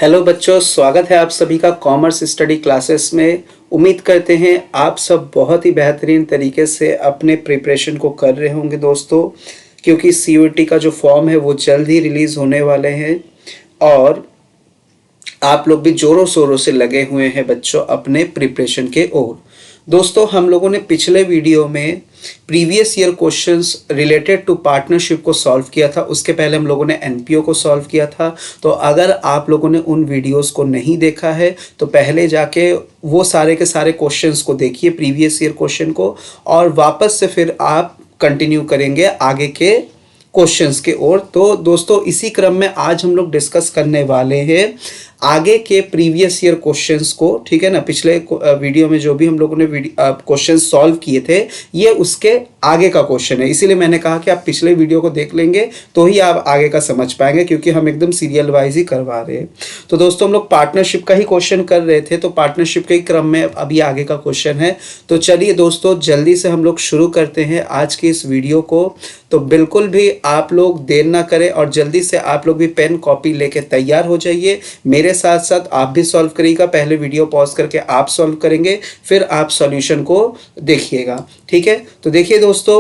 Hello बच्चों, स्वागत है आप सभी का कॉमर्स स्टडी क्लासेस में। उम्मीद करते हैं आप सब बहुत ही बेहतरीन तरीके से अपने प्रिपरेशन को कर रहे होंगे दोस्तों, क्योंकि सीयूईटी का जो फॉर्म है वो जल्द ही रिलीज़ होने वाले हैं और आप लोग भी जोरों शोरों से लगे हुए हैं बच्चों अपने प्रिपरेशन के ओर। दोस्तों, हम लोगों ने पिछले वीडियो में previous year questions related to partnership को सॉल्व किया था। उसके पहले हम लोगों ने एनपीओ को सॉल्व किया था। तो अगर आप लोगों ने उन वीडियोस को नहीं देखा है तो पहले जाके वो सारे के सारे क्वेश्चंस को देखिए, प्रीवियस ईयर क्वेश्चन को, और वापस से फिर आप कंटिन्यू करेंगे आगे के क्वेश्चंस के ओर। तो दोस्तों, इसी क्रम में आज हम लोग डिस्कस करने वाले हैं आगे के प्रीवियस ईयर क्वेश्चंस को। ठीक है ना, पिछले वीडियो में जो भी हम लोगों ने क्वेश्चन सॉल्व किए थे ये उसके आगे का क्वेश्चन है, इसीलिए मैंने कहा कि आप पिछले वीडियो को देख लेंगे तो ही आप आगे का समझ पाएंगे, क्योंकि हम एकदम सीरियल वाइज ही करवा रहे हैं। तो दोस्तों, हम लोग पार्टनरशिप का ही क्वेश्चन कर रहे थे, तो पार्टनरशिप के ही क्रम में अभी आगे का क्वेश्चन है। तो चलिए दोस्तों, जल्दी से हम लोग शुरू करते हैं आज की इस वीडियो को। तो बिल्कुल भी आप लोग देर ना करें और जल्दी से आप लोग भी पेन कॉपी लेके तैयार हो जाइए। मेरे साथ साथ आप भी सॉल्व करिएगा, पहले वीडियो पॉज करके आप सॉल्व करेंगे, फिर आप सॉल्यूशन को देखिएगा। ठीक है, तो देखिए दोस्तों,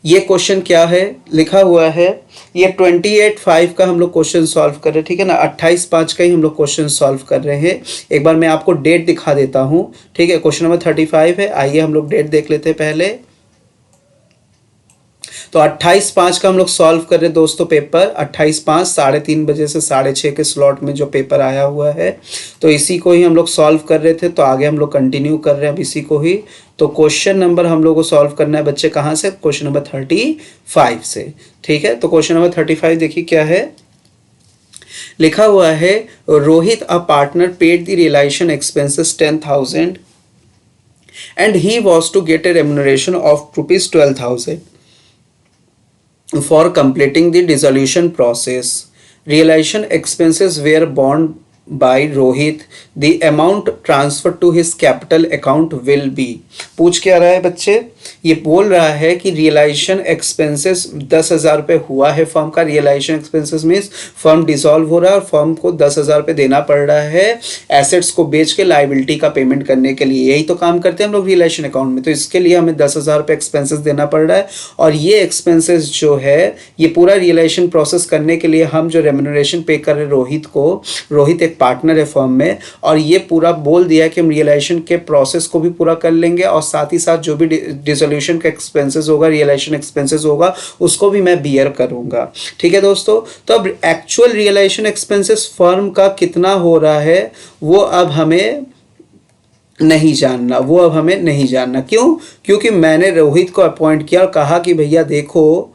ये क्वेश्चन क्या है, लिखा हुआ है ये 28/5 का हम लोग क्वेश्चन सॉल्व कर रहे हैं। ठीक है ना, 28/5 का ही हम लोग क्वेश्चन सॉल्व कर रहे हैं। एक बार मैं आपको डेट दिखा देता हूँ। ठीक है, क्वेश्चन नंबर 35 है। आइए हम लोग डेट देख लेते हैं पहले। तो 28/5 का हम लोग सॉल्व कर रहे हैं दोस्तों पेपर। 28/5 3:30 बजे से 6:30 के स्लॉट में जो पेपर आया हुआ है, तो इसी को ही हम लोग सॉल्व कर रहे थे। तो आगे हम लोग कंटिन्यू कर रहे हैं अब इसी को ही। तो क्वेश्चन नंबर हम लोग को सॉल्व करना है बच्चे कहाँ से, क्वेश्चन नंबर 35 से। ठीक है, तो क्वेश्चन नंबर 35 देखिए क्या है, लिखा हुआ है Rohit a partner paid the realisation expenses 10,000 and he was to get a remuneration of ₹12,000 for completing the dissolution process. Realization expenses were borne by Rohit. The amount transferred to his capital account will be. पूछ क्या रहा है बच्चे, ये बोल रहा है कि रियलाइजेशन एक्सपेंसेस 10,000 रुपये हुआ है फर्म का। Realisation expenses means firm dissolve हो रहा है और फर्म को 10,000 रुपये देना पड़ रहा है एसेट्स को बेच के लाइबिलिटी का पेमेंट करने के लिए। यही तो काम करते हैं हम लोग रियलाइजेशन अकाउंट में। तो इसके लिए हमें 10,000 रुपये एक्सपेंसेस देना पड़ रहा है, और ये एक्सपेंसेस जो है ये पूरा रियलाइजेशन प्रोसेस करने के लिए हम जो रेम्यूनरेशन पे कर रहे हैं रोहित को, रोहित एक पार्टनर है फर्म में, और ये पूरा बोल दिया है कि हम रियलाइजेशन के प्रोसेस को भी पूरा कर लेंगे और साथ ही साथ जो भी डिसोल्यूशन का एक्सपेंसेस होगा, रियलाइजेशन एक्सपेंसेस होगा, उसको भी मैं बियर करूंगा। ठीक है दोस्तों, तो अब एक्चुअल रियलाइजेशन एक्सपेंसेस फर्म का कितना हो रहा है वो अब हमें नहीं जानना, वो अब हमें नहीं जानना। क्यों? क्योंकि मैंने रोहित को अपॉइंट किया और कहा कि भैया देखो,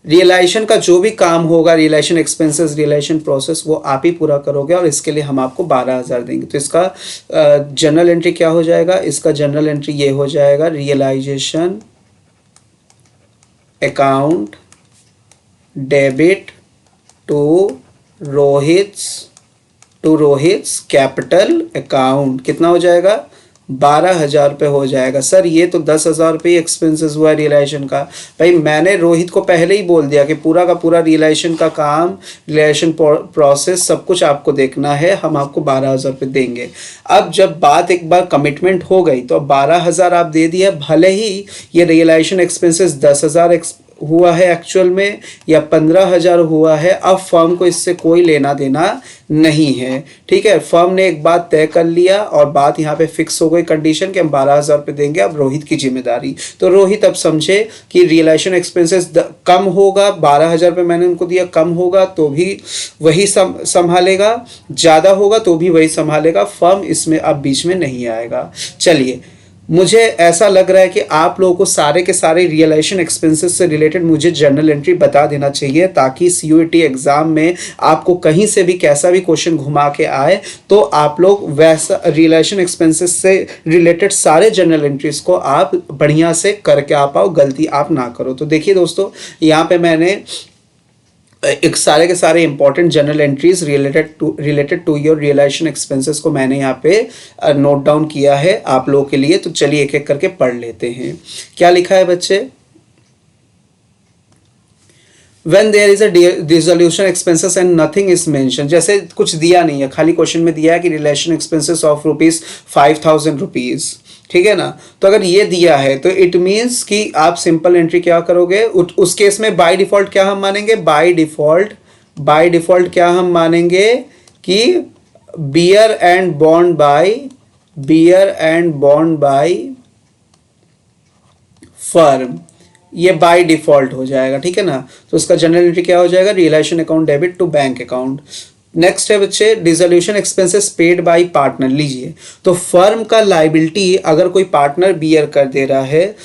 रियलाइजेशन का जो भी काम होगा, रियलाइजेशन एक्सपेंसेस, रियलाइजेशन प्रोसेस, वो आप ही पूरा करोगे और इसके लिए हम आपको 12,000 देंगे। तो इसका जनरल एंट्री क्या हो जाएगा, इसका जनरल एंट्री ये हो जाएगा, realization account debit to Rohit's capital account. कितना हो जाएगा, 12,000 रुपये हो जाएगा। सर ये तो 10,000 रुपये एक्सपेंसेस हुआ रियलाइजेशन का। भाई मैंने रोहित को पहले ही बोल दिया कि पूरा का पूरा रियलाइजेशन का काम, रियलाइजेशन प्रोसेस सब कुछ आपको देखना है, हम आपको 12,000 रुपये देंगे। अब जब बात एक बार कमिटमेंट हो गई तो 12,000 आप दे दिया, भले ही ये रियलाइजेशन एक्सपेंसेस 10,000 हुआ है एक्चुअल में या 15,000 हुआ है, अब फर्म को इससे कोई लेना देना नहीं है। ठीक है, फर्म ने एक बात तय कर लिया और बात यहाँ पे फिक्स हो गई, कंडीशन कि हम 12,000 रुपये देंगे, अब रोहित की जिम्मेदारी। तो रोहित अब समझे कि रियलाइजेशन एक्सपेंसेस कम होगा, 12,000 रुपये मैंने उनको दिया, कम होगा तो भी वही संभालेगा, ज़्यादा होगा तो भी वही संभालेगा, फर्म इसमें अब बीच में नहीं आएगा। चलिए, मुझे ऐसा लग रहा है कि आप लोगों को सारे के सारे रियलाइजेशन एक्सपेंसेस से रिलेटेड मुझे जर्नल एंट्री बता देना चाहिए, ताकि सीयूईटी एग्जाम में आपको कहीं से भी कैसा भी क्वेश्चन घुमा के आए तो आप लोग वैसा रियलाइजेशन एक्सपेंसेस से रिलेटेड सारे जर्नल एंट्रीज को आप बढ़िया से करके आ पाओ, गलती आप ना करो। तो देखिए दोस्तों, यहाँ पे मैंने एक सारे के सारे important journal entries related to your realisation expenses को मैंने यहाँ पे नोट डाउन किया है आप लोगों के लिए। तो चलिए एक एक करके पढ़ लेते हैं। क्या लिखा है बच्चे, When there is a dissolution expenses and nothing is mentioned, जैसे कुछ दिया नहीं है, खाली क्वेश्चन में दिया है कि रिलेशन एक्सपेंसेस ऑफ ₹5,000, ठीक है ना। तो अगर ये दिया है तो इट मीन्स कि आप सिंपल एंट्री क्या करोगे उस केस में, बाय डिफॉल्ट क्या हम मानेंगे, बाय डिफॉल्ट क्या हम मानेंगे कि bear and bond by firm, ये बाय डिफॉल्ट हो जाएगा, ठीक है ना। तो उसका जनरल एंट्री क्या हो जाएगा, relation account debit to bank account. Next है बच्चे dissolution expenses paid by partner. लीजिए, तो फर्म का लाइबिलिटी अगर कोई पार्टनर बियर कर दे रहा है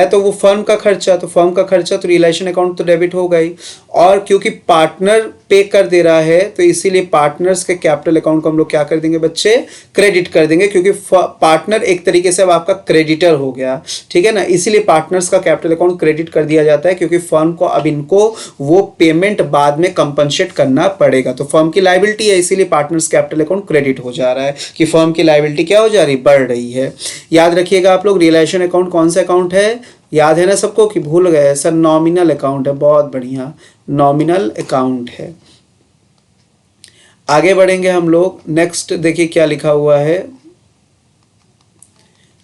तो वो फर्म का खर्चा, तो फर्म का खर्चा तो रिलेशन अकाउंट तो डेबिट हो गई, और क्योंकि पार्टनर पे कर दे रहा है तो इसीलिए पार्टनर्स के कैपिटल अकाउंट को हम लोग क्या कर देंगे बच्चे, क्रेडिट कर देंगे, क्योंकि पार्टनर एक तरीके से अब आपका क्रेडिटर हो गया, ठीक है ना। इसीलिए पार्टनर्स का कैपिटल अकाउंट क्रेडिट कर दिया जाता है, क्योंकि फर्म को अब इनको वो पेमेंट बाद में कंपनसेट करना पड़ेगा। तो फर्म की लायबिलिटी है, इसीलिए पार्टनर्स कैपिटल अकाउंट क्रेडिट हो जा रहा है कि फर्म की लायबिलिटी क्या हो जा रही, बढ़ रही है। याद रखिएगा आप लोग, रिलेशन अकाउंट कौन सा अकाउंट है, याद है ना सबको कि भूल गए सर, नॉमिनल अकाउंट है, बहुत बढ़िया, नॉमिनल अकाउंट है। आगे बढ़ेंगे हम लोग, नेक्स्ट देखिए क्या लिखा हुआ है।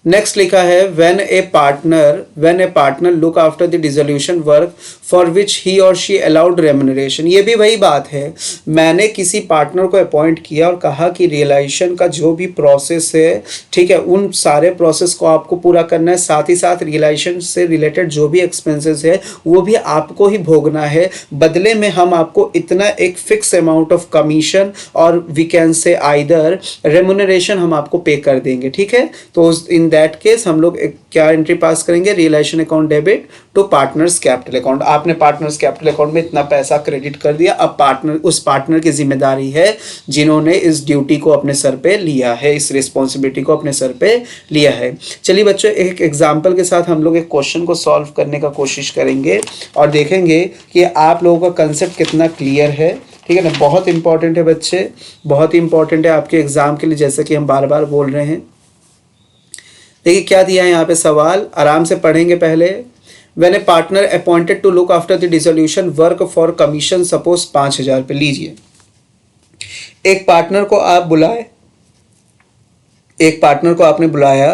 नेक्स्ट लिखा है when a partner look after the dissolution work for which he और शी अलाउड रेम्युनरेशन। ये भी वही बात है, मैंने किसी पार्टनर को अपॉइंट किया और कहा कि रियलाइजेशन का जो भी प्रोसेस है, ठीक है, उन सारे प्रोसेस को आपको पूरा करना है, साथ ही साथ रियलाइजेशन से रिलेटेड जो भी एक्सपेंसेस है वो भी आपको ही भोगना है। बदले में हम आपको इतना एक फिक्स अमाउंट ऑफ कमीशन और we can say either remuneration हम आपको पे कर देंगे, ठीक है। तो इन दैट केस हम लोग क्या एंट्री पास करेंगे, realisation account debit to partners capital account. आपने पार्टनर्स कैपिटल अकाउंट में इतना पैसा क्रेडिट कर दिया, अब उस पार्टनर की जिम्मेदारी है जिन्होंने इस ड्यूटी को अपने सर पे लिया है, इस रिस्पॉन्सिबिलिटी को अपने सर पे लिया है। चलिए बच्चों, एक एग्जाम्पल के साथ हम लोग एक क्वेश्चन को सॉल्व करने का कोशिश करेंगे और देखेंगे कि आप लोगों का कंसेप्ट कितना क्लियर है, ठीक है ना। बहुत इंपॉर्टेंट है बच्चे, बहुत ही इंपॉर्टेंट है आपके एग्जाम के लिए, जैसे कि हम बार बार बोल रहे हैं। देखिए क्या दिया है यहाँ पे सवाल, आराम से पढ़ेंगे पहले। When a partner appointed to look after the dissolution work for commission suppose 5,000 रुपये। लीजिए, एक पार्टनर को आप बुलाए, एक पार्टनर को आपने बुलाया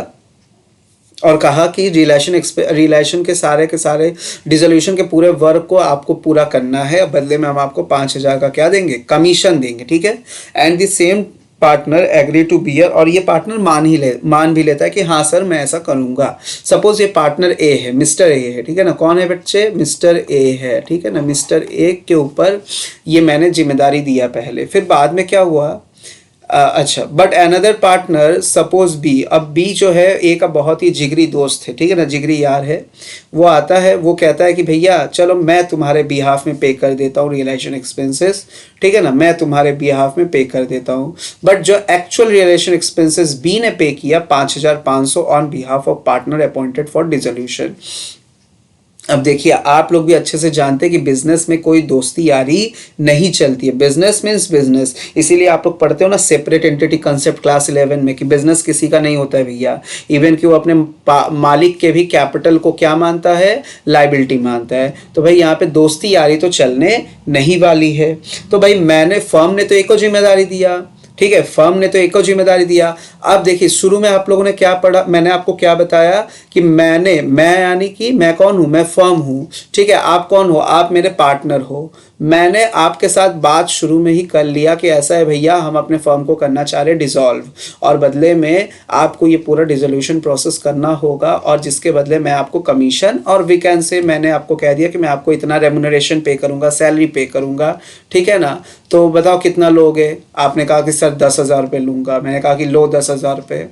और कहा कि रिलेशन के सारे डिसोल्यूशन के पूरे वर्क को आपको पूरा करना है, बदले में हम आपको 5,000 का क्या देंगे, कमीशन देंगे, ठीक है। And the same partner agree to bear, और ये पार्टनर मान भी लेता है कि हाँ सर मैं ऐसा करूँगा। सपोज ये पार्टनर ए है, मिस्टर ए है, ठीक है ना। कौन है बच्चे, मिस्टर ए है, ठीक है ना। मिस्टर ए के ऊपर ये मैंने जिम्मेदारी दिया पहले, फिर बाद में क्या हुआ, अच्छा, but another partner suppose B. अब बी जो है ए का बहुत ही जिगरी दोस्त है, ठीक है ना, जिगरी यार है। वो आता है, वो कहता है कि भैया चलो मैं तुम्हारे बिहाफ में पे कर देता हूँ रियलाइजेशन एक्सपेंसेस, ठीक है ना, मैं तुम्हारे बिहाफ में पे कर देता हूँ। बट जो एक्चुअल रियलाइजेशन एक्सपेंसेस बी ने पे किया 5,500 on behalf of partner appointed for dissolution. अब देखिए, आप लोग भी अच्छे से जानते हैं कि बिजनेस में कोई दोस्ती यारी नहीं चलती है, बिजनेस मीन्स बिजनेस। इसीलिए आप लोग पढ़ते हो ना सेपरेट एंटिटी कंसेप्ट क्लास 11 में कि बिजनेस किसी का नहीं होता है भैया, इवन कि वो अपने मालिक के भी कैपिटल को क्या मानता है, लाइबिलिटी मानता है। तो भाई यहाँ पे दोस्ती यारी तो चलने नहीं वाली है। तो भाई फर्म ने तो एक और जिम्मेदारी दिया, ठीक है, फर्म ने तो एक और जिम्मेदारी दिया। अब देखिए, शुरू में आप लोगों ने क्या पढ़ा, मैंने आपको क्या बताया कि मैं यानी कि मैं कौन हूँ, मैं फर्म हूँ, ठीक है। आप कौन हो, आप मेरे पार्टनर हो। मैंने आपके साथ बात शुरू में ही कर लिया कि ऐसा है भैया, हम अपने फर्म को करना चाह रहे डिसॉल्व, और बदले में आपको ये पूरा डिसोल्यूशन प्रोसेस करना होगा, और जिसके बदले मैं आपको कमीशन और वी कैन से मैंने आपको कह दिया कि मैं आपको इतना रेम्युनरेशन पे करूँगा, सैलरी पे करूँगा, ठीक है ना। तो बताओ कितना लोगे, आपने कहा कि सर 10,000 रुपये लूँगा। मैंने कहा कि लो 10,000 रुपये,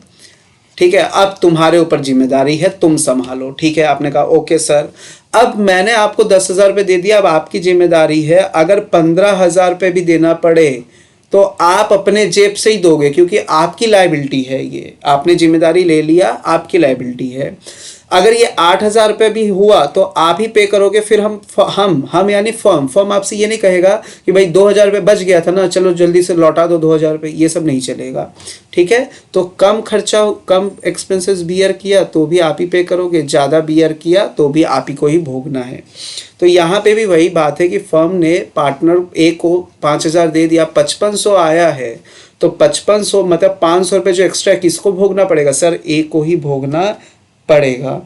ठीक है, अब तुम्हारे ऊपर जिम्मेदारी है, तुम संभालो, ठीक है। आपने कहा ओके सर। अब मैंने आपको 10,000 रुपये दे दिया, अब आपकी जिम्मेदारी है, अगर 15,000 रुपये भी देना पड़े तो आप अपने जेब से ही दोगे, क्योंकि आपकी लायबिलिटी है, ये आपने जिम्मेदारी ले लिया, आपकी लायबिलिटी है। अगर ये 8,000 रुपये भी हुआ तो आप ही पे करोगे, फिर हम यानी फर्म आपसे ये नहीं कहेगा कि भाई 2,000 रुपये बच गया था ना, चलो जल्दी से लौटा दो 2,000 रुपये, ये सब नहीं चलेगा। ठीक है, तो कम खर्चा कम एक्सपेंसेस बियर किया तो भी आप ही पे करोगे, ज़्यादा बियर किया तो भी आप ही को ही भोगना है। तो यहाँ पे भी वही बात है कि फर्म ने पार्टनर ए को 5,000 दे दिया, 5500 आया है, तो 5500 मतलब 500 रुपये जो एक्स्ट्रा किसको भोगना पड़ेगा सर? ए को ही भोगना पड़ेगा।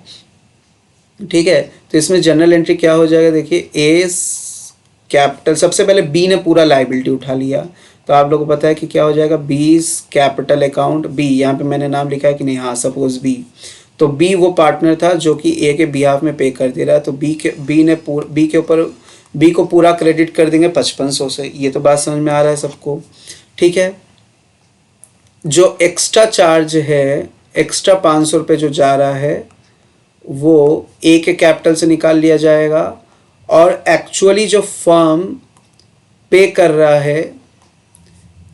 ठीक है, तो इसमें जनरल एंट्री क्या हो जाएगा, देखिए ए कैपिटल, सबसे पहले बी ने पूरा लाइबिलिटी उठा लिया, तो आप लोगों को पता है कि क्या हो जाएगा, बी कैपिटल अकाउंट बी, यहाँ पे मैंने नाम लिखा है कि नहीं, हाँ सपोज बी, तो बी वो पार्टनर था जो कि ए के बिहाफ में पे कर दे रहा है, तो बी को पूरा क्रेडिट कर देंगे 5500 से। ये तो बात समझ में आ रहा है सबको? ठीक है, जो एक्स्ट्रा चार्ज है, एक्स्ट्रा 500 रुपये जो जा रहा है वो ए के कैपिटल से निकाल लिया जाएगा, और एक्चुअली जो फर्म पे कर रहा है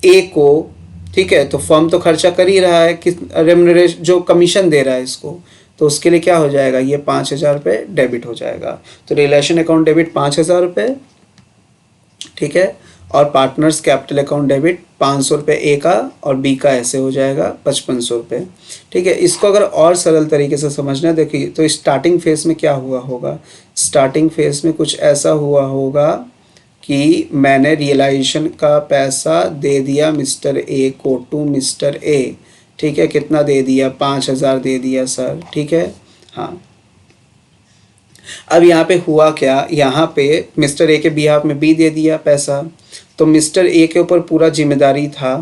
ए को, ठीक है, तो फर्म तो खर्चा कर ही रहा है कि रेम्युनरेशन जो कमीशन दे रहा है इसको, तो उसके लिए क्या हो जाएगा, ये 5,000 रुपये डेबिट हो जाएगा। तो रिलेशन अकाउंट डेबिट 5,000 रुपये, ठीक है, और पार्टनर्स कैपिटल अकाउंट डेबिट 500 रुपये ए का, और बी का ऐसे हो जाएगा 5500 रुपये। ठीक है, इसको अगर और सरल तरीके से समझना देखिए, तो स्टार्टिंग फेज में क्या हुआ होगा, स्टार्टिंग फेज में कुछ ऐसा हुआ होगा कि मैंने रियलाइजेशन का पैसा दे दिया मिस्टर ए को, टू मिस्टर ए, ठीक है, कितना दे दिया, 5,000 दे दिया सर, ठीक है, हाँ। अब यहाँ पे हुआ क्या, यहाँ पे मिस्टर ए के बिहाफ में बी दे दिया पैसा, तो मिस्टर ए के ऊपर पूरा जिम्मेदारी था,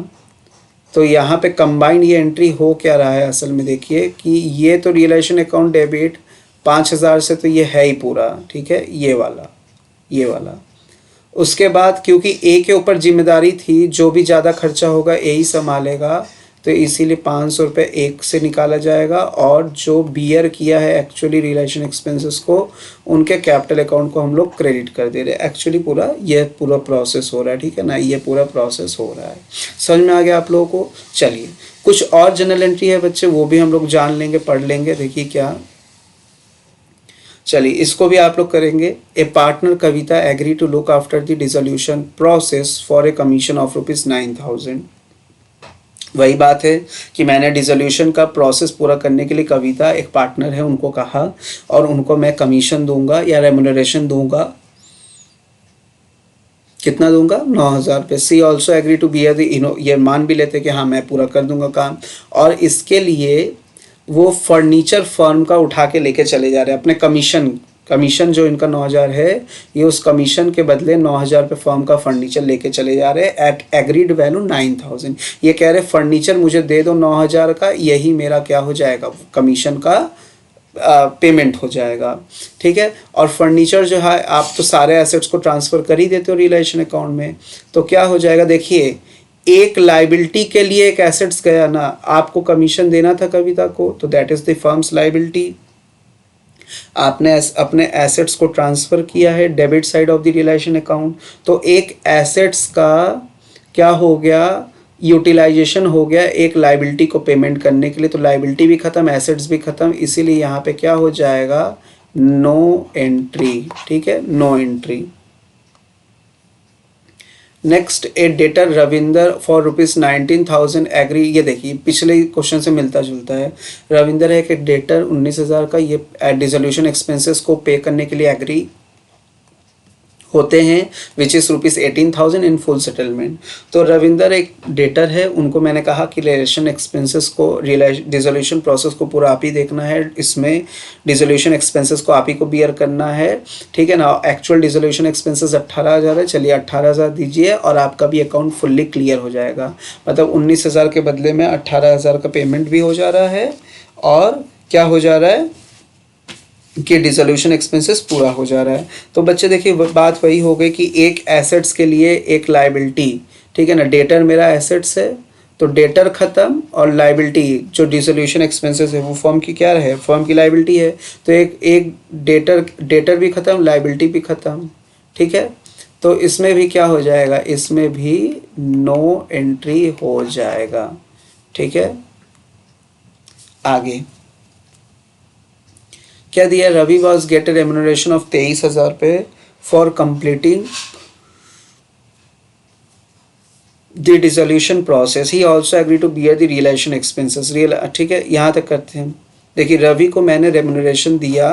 तो यहाँ पे कंबाइंड ये एंट्री हो क्या रहा है असल में, देखिए कि ये तो रियलाइजेशन अकाउंट डेबिट 5,000 से तो ये है ही पूरा, ठीक है, ये वाला। उसके बाद क्योंकि ए के ऊपर जिम्मेदारी थी, जो भी ज़्यादा खर्चा होगा ए ही संभालेगा, तो इसीलिए 500 रुपये एक से निकाला जाएगा, और जो बियर किया है एक्चुअली रिलेशन एक्सपेंसेस को, उनके कैपिटल अकाउंट को हम लोग क्रेडिट कर दे रहे हैं। एक्चुअली ये पूरा प्रोसेस हो रहा है, ठीक है ना, ये पूरा प्रोसेस हो रहा है। समझ में आ गया आप लोगों को? चलिए, कुछ और जनरल एंट्री है बच्चे, वो भी हम लोग जान लेंगे, पढ़ लेंगे। देखिए क्या, चलिए इसको भी आप लोग करेंगे। A partner Kavita agree to look after the dissolution process for a commission of ₹9,000। वही बात है कि मैंने डिसोल्यूशन का प्रोसेस पूरा करने के लिए, कविता एक पार्टनर है, उनको कहा और उनको मैं कमीशन दूंगा या रेम्युनरेशन दूंगा, कितना दूंगा, 9,000 रुपये। She also agree to bear the, ये मान भी लेते कि हाँ मैं पूरा कर दूंगा काम, और इसके लिए वो फर्नीचर फर्म का उठा के लेके चले जा रहे हैं अपने कमीशन जो इनका 9,000 है, ये उस कमीशन के बदले 9,000 रुपये फर्म का फर्नीचर लेके चले जा रहे हैं एट एग्रीड वैल्यू 9,000। ये कह रहे फर्नीचर मुझे दे दो 9,000 का, यही मेरा क्या हो जाएगा, कमीशन का पेमेंट हो जाएगा। ठीक है, और फर्नीचर जो है आप तो सारे एसेट्स को ट्रांसफ़र कर ही देते हो रिलेशन अकाउंट में, तो क्या हो जाएगा, देखिए एक लाइबिलिटी के लिए एक एसेट्स गया ना, आपको कमीशन देना था कविता को, तो that is the firms liability. आपने अपने एसेट्स को ट्रांसफ़र किया है debit side of the realisation account, तो एक एसेट्स का क्या हो गया, यूटिलाइजेशन हो गया एक लाइबिलिटी को पेमेंट करने के लिए, तो लाइबिलिटी भी ख़त्म, एसेट्स भी ख़त्म, इसीलिए यहाँ पे क्या हो जाएगा, नो एंट्री। ठीक है, no entry. Next, a debtor Ravinder for ₹19,000 agree. ये देखिए पिछले क्वेश्चन से मिलता जुलता है। रविंदर है कि डेटर 19,000 का ये डिसोल्यूशन एक्सपेंसेस को पे करने के लिए एग्री होते हैं, which is ₹18,000 in full settlement. तो रविंदर एक डेटर है, उनको मैंने कहा कि रिलेशन एक्सपेंसेस को, डिसोल्यूशन प्रोसेस को पूरा आप ही देखना है, इसमें डिसोल्यूशन एक्सपेंसेस को आप ही को बियर करना है। ठीक है ना, एक्चुअल डिसोल्यूशन एक्सपेंसेस 18,000 है, चलिए 18,000 दीजिए और आपका भी अकाउंट फुल्ली क्लियर हो जाएगा। मतलब 19,000 के बदले में 18,000 का पेमेंट भी हो जा रहा है, और क्या हो जा रहा है कि डिसोल्यूशन एक्सपेंसेस पूरा हो जा रहा है। तो बच्चे देखिए बात वही हो गई कि एक एसेट्स के लिए एक लाइबिलिटी, ठीक है ना, डेटर मेरा एसेट्स है, तो डेटर ख़त्म, और लाइबिलिटी जो डिसोल्यूशन एक्सपेंसेस है वो फर्म की क्या है, फर्म की लाइबिलिटी है, तो एक डेटर भी ख़त्म, लाइबिलिटी भी ख़त्म। ठीक है, तो इसमें भी क्या हो जाएगा, इसमें भी नो एंट्री हो जाएगा। ठीक है, आगे क्या दिया, Ravi was get a remuneration of 23,000 रुपये for completing the dissolution process, he also agree to bear the realisation expenses, ठीक है, यहाँ तक करते हैं। देखिए रवि को मैंने रेम्यूनरेशन दिया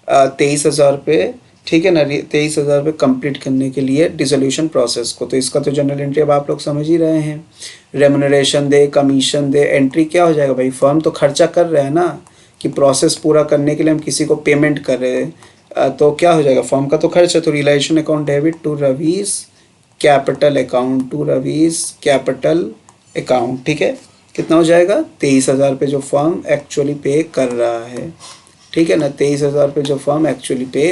23,000 रुपये, ठीक है ना, 23,000 रुपये कंप्लीट करने के लिए डिसोल्यूशन प्रोसेस को। तो इसका तो जनरल एंट्री अब आप लोग समझ ही रहे हैं, रेम्यूनरेशन दे, कमीशन दे, एंट्री क्या हो जाएगा भाई, फर्म तो खर्चा कर रहे हैं ना, कि प्रोसेस पूरा करने के लिए हम किसी को पेमेंट कर रहे हैं, तो क्या हो जाएगा, फर्म का तो खर्च है। तो realisation account debit to Ravi's capital account, to Ravi's capital account, ठीक है, कितना हो जाएगा, 23,000 रुपये जो फर्म एक्चुअली पे कर रहा है, ठीक है ना, 23,000 रुपये जो फर्म एक्चुअली पे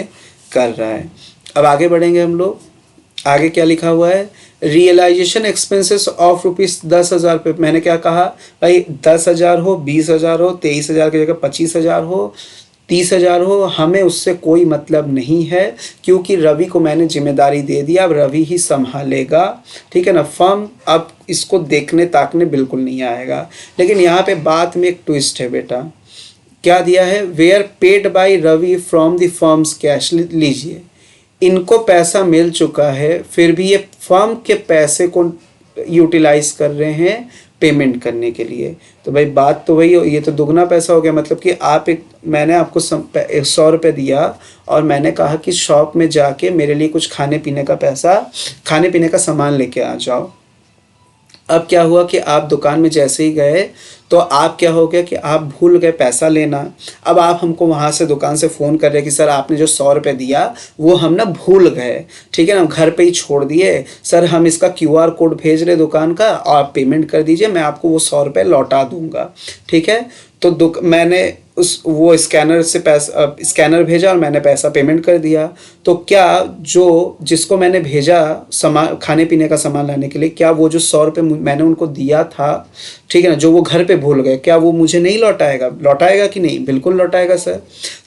कर रहा है। अब आगे बढ़ेंगे हम लोग, आगे क्या लिखा हुआ है, रियलाइजेशन एक्सपेंसेस ऑफ ₹10,000 रुपये। मैंने क्या कहा भाई, 10,000 हो, 20,000 हो, 23,000 की जगह 25,000 हो, 30,000 हो, हमें उससे कोई मतलब नहीं है, क्योंकि रवि को मैंने जिम्मेदारी दे दिया, अब रवि ही संभालेगा, ठीक है ना, फर्म अब इसको देखने ताकने बिल्कुल नहीं आएगा। लेकिन यहाँ पे बात में एक ट्विस्ट है बेटा, क्या दिया है, were paid by Ravi from the firm's cash, लीजिए इनको पैसा मिल चुका है, फिर भी ये फर्म के पैसे को यूटिलाइज कर रहे हैं पेमेंट करने के लिए। तो भाई बात तो वही हो, ये तो दुगना पैसा हो गया, मतलब कि आप मैंने आपको 100 रुपये दिया और मैंने कहा कि शॉप में जाके मेरे लिए कुछ खाने पीने का पैसा, खाने पीने का सामान लेके आ जाओ। अब क्या हुआ कि आप दुकान में जैसे ही गए तो आप क्या हो गया कि आप भूल गए पैसा लेना। अब आप हमको वहाँ से दुकान से फ़ोन कर रहे हैं कि सर आपने जो 100 रुपये दिया वो हम ना भूल गए, ठीक है ना, घर पे ही छोड़ दिए, सर हम इसका QR कोड भेज रहे दुकान का और आप पेमेंट कर दीजिए, मैं आपको वो 100 रुपये लौटा दूँगा, ठीक है। तो मैंने वो स्कैनर से पैसा, स्कैनर भेजा और मैंने पैसा पेमेंट कर दिया। तो क्या जो जिसको मैंने भेजा सामान, खाने पीने का सामान लाने के लिए, क्या वो जो 100 रुपये मैंने उनको दिया था, ठीक है ना, जो वो घर पे भूल गए, क्या वो मुझे नहीं लौटाएगा, लौटाएगा कि नहीं, बिल्कुल लौटाएगा सर।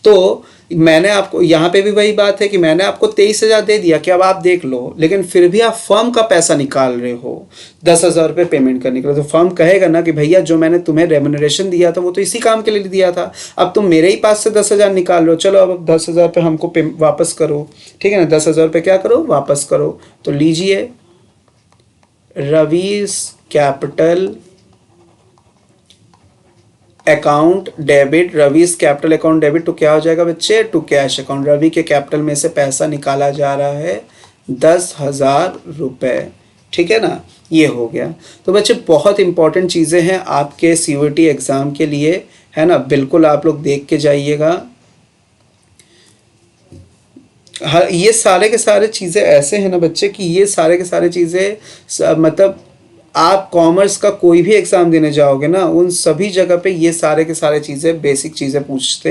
तो मैंने आपको, यहाँ पे भी वही बात है कि मैंने आपको 23,000 दे दिया कि अब आप देख लो, लेकिन फिर भी आप फर्म का पैसा निकाल रहे हो 10,000 रुपये पेमेंट करने के लिए। तो फर्म कहेगा ना कि भैया जो मैंने तुम्हें रेम्यूनरेशन दिया था वो तो इसी काम के लिए दिया था, अब तुम मेरे ही पास से 10,000 निकाल लो, चलो अब 10,000 रुपये हमको वापस करो, ठीक है ना, 10,000 रुपये क्या करो, वापस करो। तो लीजिए Ravi's capital account debit, Ravi's capital account debit to क्या हो जाएगा बच्चे, टू कैश अकाउंट। रवि के कैपिटल में से पैसा निकाला जा रहा है 10,000 रुपये, ठीक है ना, ये हो गया। तो बच्चे बहुत इंपॉर्टेंट चीज़ें हैं आपके CUET एग्ज़ाम के लिए, है ना, बिल्कुल आप लोग देख के जाइएगा। हाँ, ये सारे के सारे चीज़ें ऐसे हैं ना बच्चे कि ये सारे के सारे चीज़ें मतलब आप कॉमर्स का कोई भी एग्ज़ाम देने जाओगे ना, उन सभी जगह पे ये सारे के सारे चीज़ें, बेसिक चीज़ें पूछते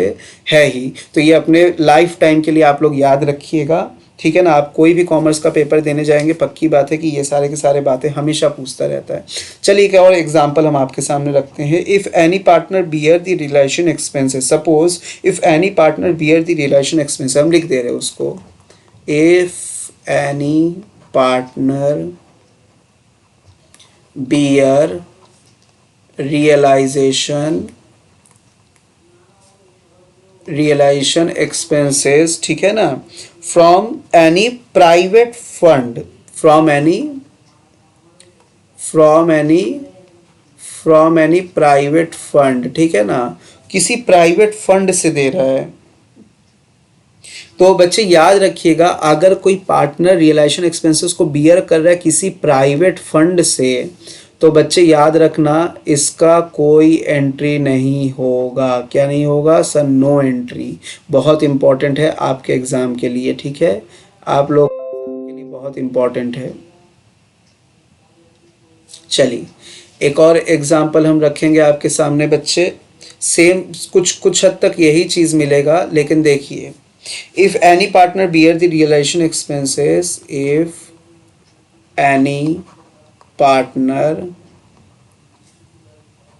हैं ही। तो ये अपने लाइफ टाइम के लिए आप लोग याद रखिएगा, ठीक है ना। आप कोई भी कॉमर्स का पेपर देने जाएंगे, पक्की बात है कि ये सारे के सारे बातें हमेशा पूछता रहता है। चलिए एक और एग्जाम्पल हम आपके सामने रखते हैं। If any partner bear the realisation expenses, suppose if any partner bear the realisation expenses, हम लिख दे रहे हैं उसको, if any partner bear realization expenses, ठीक है ना, from any private fund, from any private fund, ठीक है ना, किसी प्राइवेट फंड से दे रहा है। तो बच्चे याद रखिएगा, अगर कोई पार्टनर रियलाइजेशन एक्सपेंसेस को बियर कर रहा है किसी प्राइवेट फंड से, तो बच्चे याद रखना इसका कोई एंट्री नहीं होगा। क्या नहीं होगा सर, नो एंट्री। बहुत इंपॉर्टेंट है आपके एग्ज़ाम के लिए, ठीक है, आप लोग के लिए बहुत इंपॉर्टेंट है। चलिए एक और एग्जाम्पल हम रखेंगे आपके सामने बच्चे, सेम कुछ हद तक यही चीज़ मिलेगा, लेकिन देखिए, if any partner bear the realization expenses, if any partner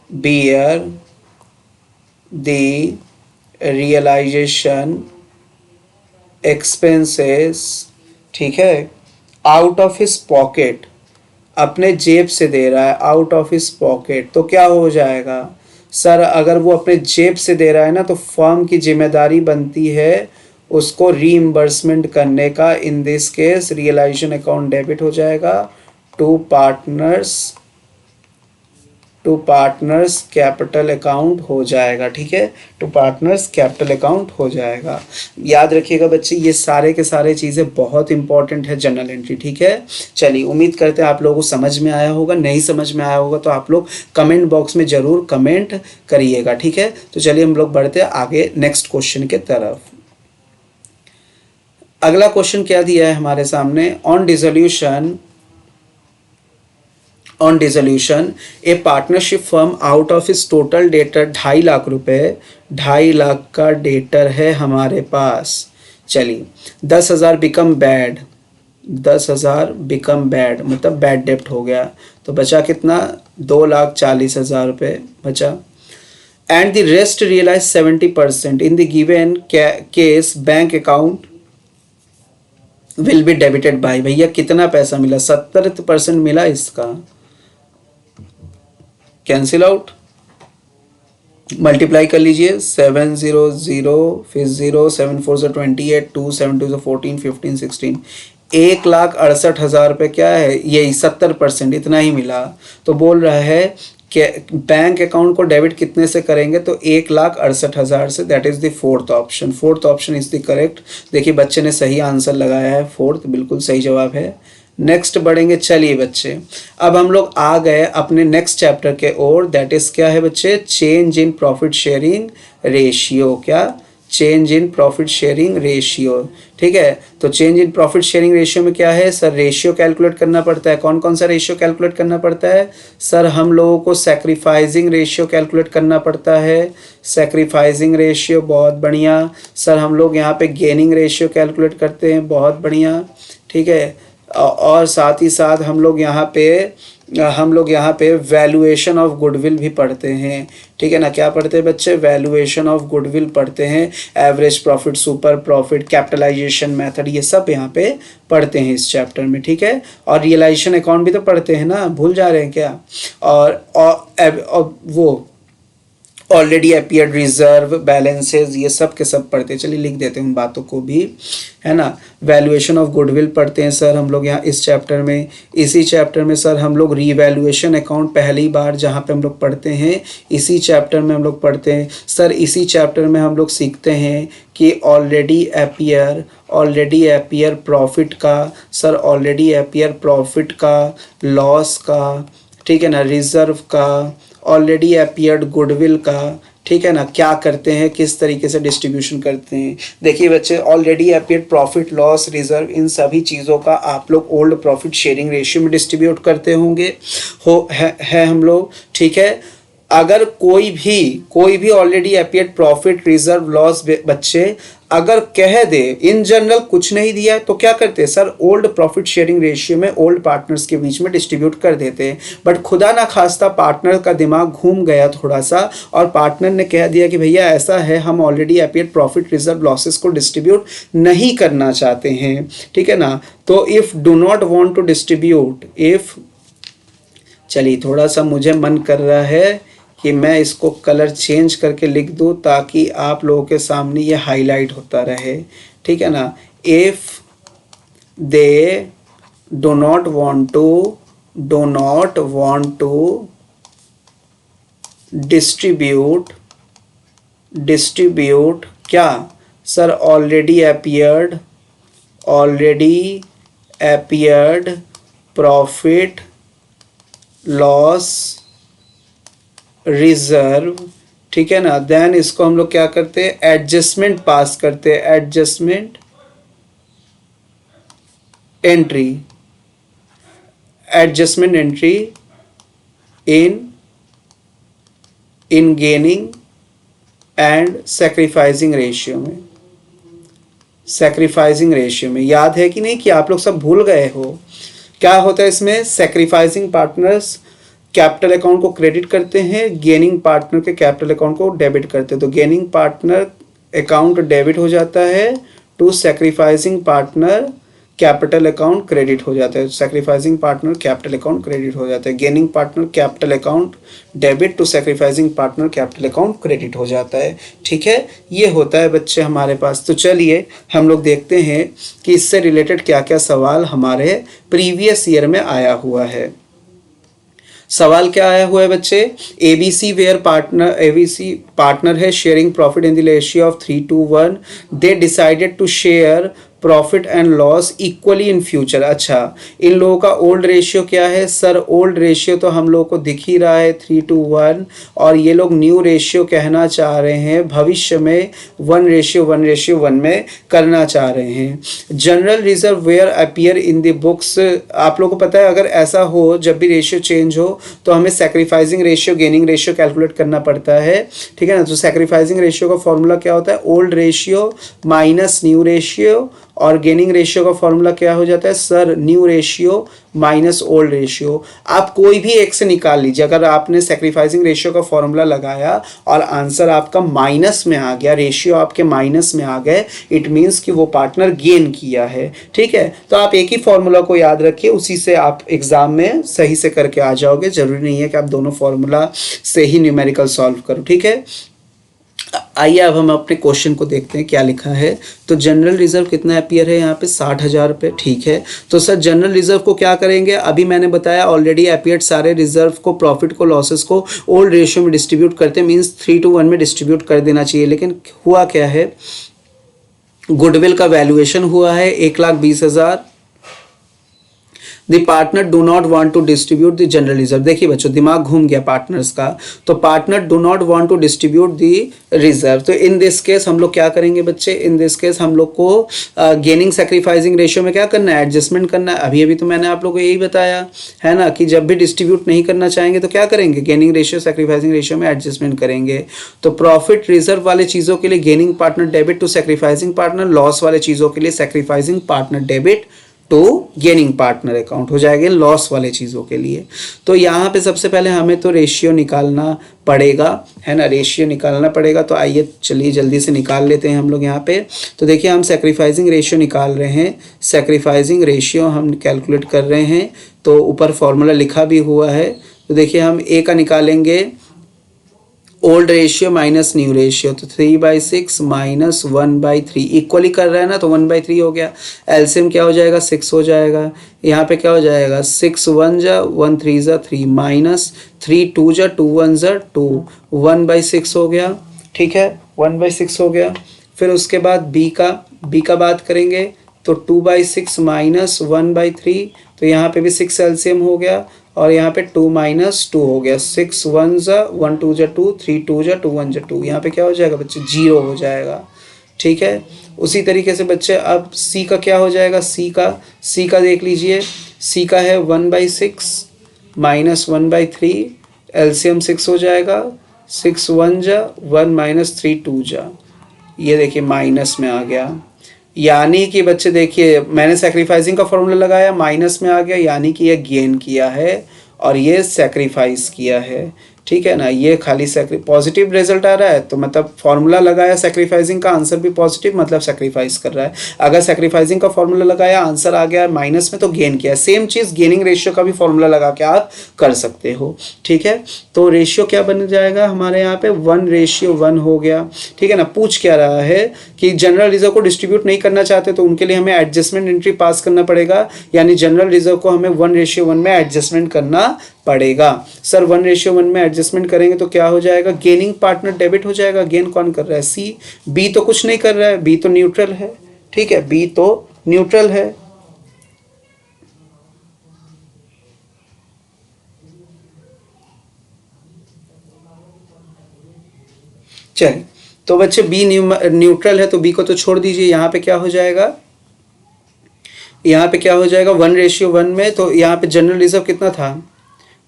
bear the realization expenses, ठीक है, out of his pocket, अपने जेब से दे रहा है, आउट ऑफ हिज पॉकेट, तो क्या हो जाएगा सर अगर वो अपने जेब से दे रहा है ना तो फर्म की जिम्मेदारी बनती है उसको रीइंबर्समेंट करने का। In this case realisation account debit हो जाएगा टू पार्टनर्स कैपिटल अकाउंट हो जाएगा। ठीक है, टू पार्टनर्स कैपिटल अकाउंट हो जाएगा। याद रखिएगा बच्चे, ये सारे के सारे चीज़ें बहुत इंपॉर्टेंट है जनरल एंट्री। ठीक है, चलिए उम्मीद करते हैं आप लोगों को समझ में आया होगा। नहीं समझ में आया होगा तो आप लोग कमेंट बॉक्स में ज़रूर कमेंट करिएगा। ठीक है, तो चलिए हम लोग बढ़ते हैं आगे नेक्स्ट क्वेश्चन के तरफ। अगला क्वेश्चन क्या दिया है हमारे सामने, on dissolution A partnership firm out of इस टोटल डेटर 2.5 लाख रुपए, 2.5 लाख का डेटर है हमारे पास। चलिए 10,000 बिकम बैड, 10,000 बिकम बैड मतलब बैड डेप्ट हो गया, तो बचा कितना, 2,40,000 रुपये बचा। And the rest realise 70% in the given case bank account will be debited by. भैया कितना पैसा मिला, 70% मिला, इसका कैंसिल आउट, मल्टीप्लाई कर लीजिए, 700 फिर 0, 7 4 से 28, 2 7 2 से 14 15 16, 1,68,000 रुपये क्या है, यही 70% इतना ही मिला। तो बोल रहा है कि बैंक अकाउंट को डेबिट कितने से करेंगे, तो 1,68,000 से। That is the fourth option, fourth option is the correct. देखिए बच्चे ने सही आंसर लगाया है, फोर्थ बिल्कुल सही जवाब है। नेक्स्ट बढ़ेंगे, चलिए बच्चे अब हम लोग आ गए अपने नेक्स्ट चैप्टर के ओर। दैट इज क्या है बच्चे, change in profit sharing ratio. क्या, change in profit sharing ratio. ठीक है, तो change in profit sharing ratio में क्या है सर, रेशियो कैलकुलेट करना पड़ता है। कौन कौन सा रेशियो कैलकुलेट करना पड़ता है सर, हम लोगों को सैक्रिफाइसिंग रेशियो कैलकुलेट करना पड़ता है। सैक्रिफाइसिंग रेशियो, बहुत बढ़िया सर। हम लोग यहाँ पे गेनिंग रेशियो कैलकुलेट करते हैं, बहुत बढ़िया। ठीक है, और साथ ही साथ हम लोग यहाँ पे वैल्यूएशन ऑफ गुडविल भी पढ़ते हैं। ठीक है ना, क्या पढ़ते हैं बच्चे, वैल्यूएशन ऑफ गुडविल पढ़ते हैं, average profit, super profit, capitalisation method, ये सब यहाँ पे पढ़ते हैं इस चैप्टर में। ठीक है, और रियलाइजेशन अकाउंट भी तो पढ़ते हैं ना, भूल जा रहे हैं क्या। और वो ऑलरेडी अपीयर्ड रिजर्व, बैलेंसेज, ये सब के सब पढ़ते हैं। चलिए लिख देते हैं उन बातों को भी, है ना। वैल्यूएशन ऑफ गुडविल पढ़ते हैं सर हम लोग यहाँ इस चैप्टर में। इसी चैप्टर में सर हम लोग रीवैल्यूएशन अकाउंट पहली बार जहाँ पे हम लोग पढ़ते हैं, इसी चैप्टर में हम लोग पढ़ते हैं सर। इसी चैप्टर में हम लोग सीखते हैं कि ऑलरेडी अपीयर प्रॉफिट का सर, ऑलरेडी अपीयर प्रॉफिट का, लॉस का, ठीक है ना, रिजर्व का, ऑलरेडी अपीयर्ड गुडविल का। ठीक है ना, क्या करते हैं, किस तरीके से डिस्ट्रीब्यूशन करते हैं। देखिए बच्चे, already appeared profit, loss, reserve, इन सभी चीज़ों का आप लोग ओल्ड प्रॉफिट शेयरिंग रेशियो में डिस्ट्रीब्यूट करते होंगे है हम लोग। ठीक है, अगर कोई भी already appeared profit, reserve, loss बच्चे अगर कह दे इन जनरल कुछ नहीं दिया तो क्या करते हैं sir, old profit sharing ratio में ओल्ड पार्टनर्स के बीच में डिस्ट्रीब्यूट कर देते हैं। बट खुदा ना खास्ता पार्टनर का दिमाग घूम गया थोड़ा सा और पार्टनर ने कह दिया कि भैया ऐसा है, हम already appeared profit, reserve, losses को डिस्ट्रीब्यूट नहीं करना चाहते हैं। ठीक है ना, तो if do not want to distribute, if, चलिए थोड़ा सा मुझे मन कर रहा है कि मैं इसको कलर चेंज करके लिख दूँ ताकि आप लोगों के सामने ये हाईलाइट होता रहे। ठीक है ना, if they do not want to distribute क्या sir, already appeared profit, loss, reserve. ठीक है ना, देन इसको हम लोग क्या करते हैं, एडजस्टमेंट पास करते हैं, adjustment entry in gaining and sacrificing ratio में। याद है कि नहीं कि आप लोग सब भूल गए हो। क्या होता है इसमें, सैक्रिफाइसिंग पार्टनर्स कैपिटल अकाउंट को क्रेडिट करते हैं, गेनिंग पार्टनर के कैपिटल अकाउंट को डेबिट करते हैं। तो गेनिंग पार्टनर अकाउंट डेबिट हो जाता है to sacrificing partner capital account credit हो जाता है, sacrificing partner capital account credit हो जाता है, gaining partner capital account debit to sacrificing partner capital account credit हो जाता है। ठीक है, ये होता है बच्चे हमारे पास। तो चलिए हम लोग देखते हैं कि इससे रिलेटेड क्या क्या सवाल हमारे प्रीवियस ईयर में आया हुआ है। सवाल क्या आया हुआ है बच्चे, ABC where partner, ABC partner है, sharing profit in the ratio of 3:1, they decided to share profit and loss equally in future. अच्छा, इन लोगों का ओल्ड रेशियो क्या है सर, ओल्ड रेशियो तो हम लोगों को दिख ही रहा है 3:1, और ये लोग न्यू रेशियो कहना चाह रहे हैं भविष्य में 1:1 में करना चाह रहे हैं। General reserve were appear in the books, आप लोगों को पता है अगर ऐसा हो, जब भी रेशियो चेंज हो तो हमें sacrificing ratio gaining ratio calculate करना पड़ता है। ठीक है ना, तो सैक्रिफाइसिंग रेशियो का फॉर्मूला क्या होता है, old ratio minus new ratio, और गेनिंग रेशियो का फॉर्मूला क्या हो जाता है sir, new ratio minus old ratio. आप कोई भी एक से निकाल लीजिए। अगर आपने सैक्रिफाइसिंग रेशियो का फॉर्मूला लगाया और आंसर आपका माइनस में आ गया, रेशियो आपके माइनस में आ गए, इट मीन्स कि वो पार्टनर गेन किया है। ठीक है, तो आप एक ही फॉर्मूला को याद रखिए, उसी से आप एग्जाम में सही से करके आ जाओगे। जरूरी नहीं है कि आप दोनों फॉर्मूला से ही न्यूमेरिकल सॉल्व करो। ठीक है, आइए अब हम अपने क्वेश्चन को देखते हैं क्या लिखा है। तो जनरल रिजर्व कितना अपीयर है यहाँ पे, 60,000 रुपये। ठीक है, तो सर जनरल रिजर्व को क्या करेंगे, अभी मैंने बताया ऑलरेडी अपीयर्ड सारे रिजर्व को, प्रॉफिट को, लॉसेस को ओल्ड रेशियो में डिस्ट्रीब्यूट करते हैं, मीन्स 3:1 में डिस्ट्रीब्यूट कर देना चाहिए। लेकिन हुआ क्या है, गुडविल का वैल्यूएशन हुआ है 1,20,000। The partner do not want to distribute the general reserve. देखिए बच्चों, दिमाग घूम गया पार्टनर्स का, तो partner do not want to distribute the reserve. तो इन दिस केस हम लोग क्या करेंगे बच्चे, इन दिस केस हम लोग को गेनिंग सैक्रिफाइसिंग रेशियो में क्या करना है, एडजस्टमेंट करना है। अभी अभी तो मैंने आप लोग को यही बताया है ना, कि जब भी डिस्ट्रीब्यूट नहीं करना चाहेंगे तो क्या करेंगे, गेनिंग रेशियो सैक्रिफाइसिंग रेशियो में एडजस्टमेंट करेंगे। तो प्रॉफिट रिजर्व वाले चीज़ों के लिए gaining partner debit to sacrificing partner, loss वाले चीज़ों के लिए sacrificing partner debit to gaining partner account हो जाएगा लॉस वाले चीज़ों के लिए। तो यहाँ पे सबसे पहले हमें तो रेशियो निकालना पड़ेगा, है ना, रेशियो निकालना पड़ेगा। तो आइए चलिए जल्दी से निकाल लेते हैं हम लोग यहाँ पे। तो देखिए हम सैक्रिफाइसिंग रेशियो निकाल रहे हैं, सैक्रिफाइसिंग रेशियो हम कैलकुलेट कर रहे हैं। तो ऊपर फॉर्मूला लिखा भी हुआ है। तो देखिए हम ए का निकालेंगे, old ratio minus new ratio, तो 3/6 माइनस 1/3 इक्वली कर रहा है ना, तो 1/3 हो गया। एलसीएम क्या हो जाएगा, 6 हो जाएगा। यहाँ पे क्या हो जाएगा, 6 1 जा 1 3 जा 3 माइनस 3 2 जा 2 1 जा 2, 1/6 हो गया। ठीक है, 1/6 हो गया। फिर उसके बाद बी का बात करेंगे, तो 2/6 माइनस 1/3, तो यहाँ पे भी 6 एलसीएम हो गया, और यहाँ पे 2 माइनस 2 हो गया। 6 1 जा 1 2 जा 2, 3 2 जा 2 1 जा 2, यहाँ पे क्या हो जाएगा बच्चे, 0 हो जाएगा। ठीक है, उसी तरीके से बच्चे अब सी का क्या हो जाएगा, सी का देख लीजिए। सी का है 1/6 माइनस 1/3, एलसीएम 6 हो जाएगा। 6 1 जा 1 माइनस 3 2 जा, ये देखिए माइनस में आ गया। यानी कि बच्चे देखिए मैंने सैक्रिफाइसिंग का फॉर्मूला लगाया, माइनस में आ गया, यानी कि ये गेन किया है और ये सैक्रिफाइस किया है। ठीक है ना, ये खाली पॉजिटिव रिजल्ट आ रहा है, तो मतलब फॉर्मूला लगाया सैक्रिफाइसिंग का, आंसर भी पॉजिटिव, मतलब सैक्रिफाइस कर रहा है। अगर सैक्रिफाइसिंग का फॉर्मूला लगाया, आंसर आ गया माइनस में, तो गेन किया। सेम चीज़ गेनिंग रेशियो का भी फॉर्मूला लगा के आप कर सकते हो। ठीक है, तो रेशियो क्या बन जाएगा हमारे यहाँ पे, 1:1 हो गया। ठीक है ना, पूछ क्या रहा है कि जनरल रिजर्व को डिस्ट्रीब्यूट नहीं करना चाहते, तो उनके लिए हमें एडजस्टमेंट एंट्री पास करना पड़ेगा, यानी जनरल रिजर्व को हमें 1:1 में एडजस्टमेंट करना पड़ेगा। सर 1:1 में एडजस्टमेंट करेंगे तो क्या हो जाएगा, गेनिंग पार्टनर डेबिट हो जाएगा। गेन कौन कर रहा है, सी। बी तो कुछ नहीं कर रहा है, बी तो न्यूट्रल है। ठीक है, बी तो न्यूट्रल है। चलिए, तो बच्चे बी न्यूट्रल है, तो बी को तो छोड़ दीजिए। यहाँ पे क्या हो जाएगा, यहाँ पे क्या हो जाएगा 1:1 में। तो यहाँ पे जनरल रिजर्व कितना था,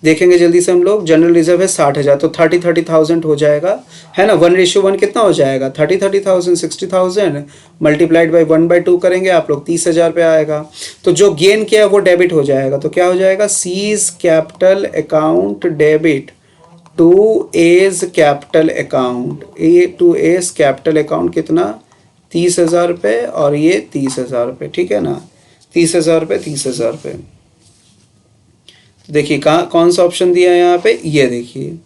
देखेंगे जल्दी से हम लोग। जनरल रिजर्व है 60,000, तो 30,000 हो जाएगा, है ना। 1:1 कितना हो जाएगा, 30,000 60,000 मल्टीप्लाइड बाई 1/2 करेंगे आप लोग, 30,000 पे आएगा। तो जो गेन किया है वो डेबिट हो जाएगा, तो क्या हो जाएगा, C's capital account debit to A's capital account. A to A's capital account कितना, 30,000 रुपये, और ये 30,000 रुपये। ठीक है ना, 30,000 रुपये, 30,000 रुपये। देखिए कहाँ कौन सा ऑप्शन दिया है यहाँ पे, ये देखिए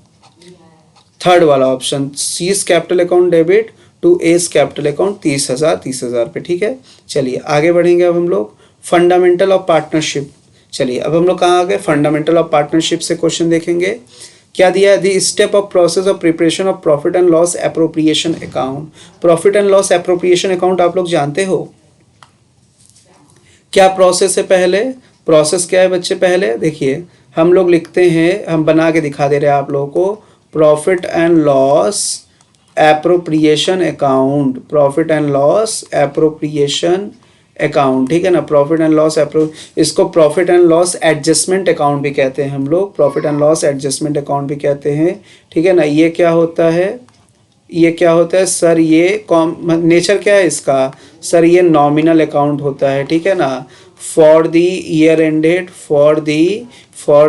थर्ड वाला option, C's capital account debit to A's capital account 30,000, 30,000 रुपये। ठीक है, चलिए आगे बढ़ेंगे अब हम लोग फंडामेंटल ऑफ पार्टनरशिप। चलिए अब हम लोग कहाँ आ गए, फंडामेंटल ऑफ पार्टनरशिप से क्वेश्चन देखेंगे। क्या दिया है, दी step of process of preparation of profit and loss appropriation account. Profit and loss appropriation account आप लोग जानते हो क्या प्रोसेस है। पहले प्रोसेस क्या है बच्चे, पहले देखिए हम लोग लिखते हैं, हम बना के दिखा दे रहे हैं आप लोगों को, profit and loss appropriation account, profit and loss appropriation account. ठीक है ना, प्रॉफिट एंड लॉस इसको profit and loss adjustment account भी कहते हैं हम लोग, profit and loss adjustment account भी कहते हैं। ठीक है ना, ये क्या होता है, ये क्या होता है सर, ये नेचर क्या है इसका सर, ये नॉमिनल अकाउंट होता है। ठीक है ना, for the year ended, for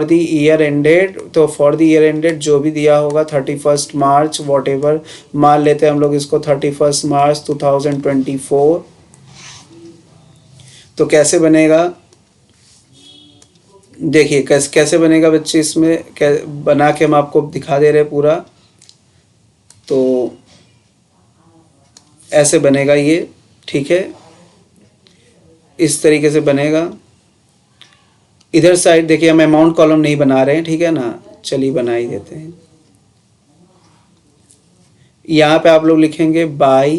the year ended, तो फॉर द ईयर एंडेड जो भी दिया होगा 31 मार्च वॉट एवर, मान लेते हैं हम लोग इसको 31 मार्च 2024। तो कैसे बनेगा, देखिए कैसे बनेगा बच्चे, इसमें बना के हम आपको दिखा दे रहे हैं पूरा। तो ऐसे बनेगा ये, ठीक है, इस तरीके से बनेगा। इधर साइड देखिए हम अमाउंट कॉलम नहीं बना रहे हैं, ठीक है ना, चलिए बना ही देते हैं। यहाँ पे आप लोग लिखेंगे by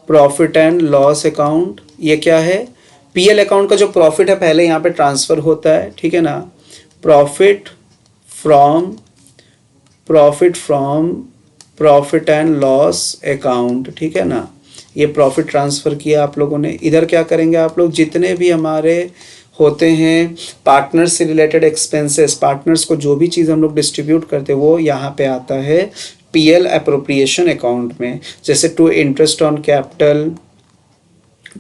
profit and loss account. ये क्या है, पीएल अकाउंट का जो प्रॉफिट है पहले यहाँ पे ट्रांसफ़र होता है। ठीक है ना, profit from profit and loss account. ठीक है ना, ये प्रॉफिट ट्रांसफ़र किया आप लोगों ने। इधर क्या करेंगे आप लोग, जितने भी हमारे होते हैं पार्टनर्स से रिलेटेड एक्सपेंसेस, पार्टनर्स को जो भी चीज़ हम लोग डिस्ट्रीब्यूट करते हैं वो यहाँ पे आता है पीएल अप्रोप्रिएशन अकाउंट में। जैसे to interest on capital,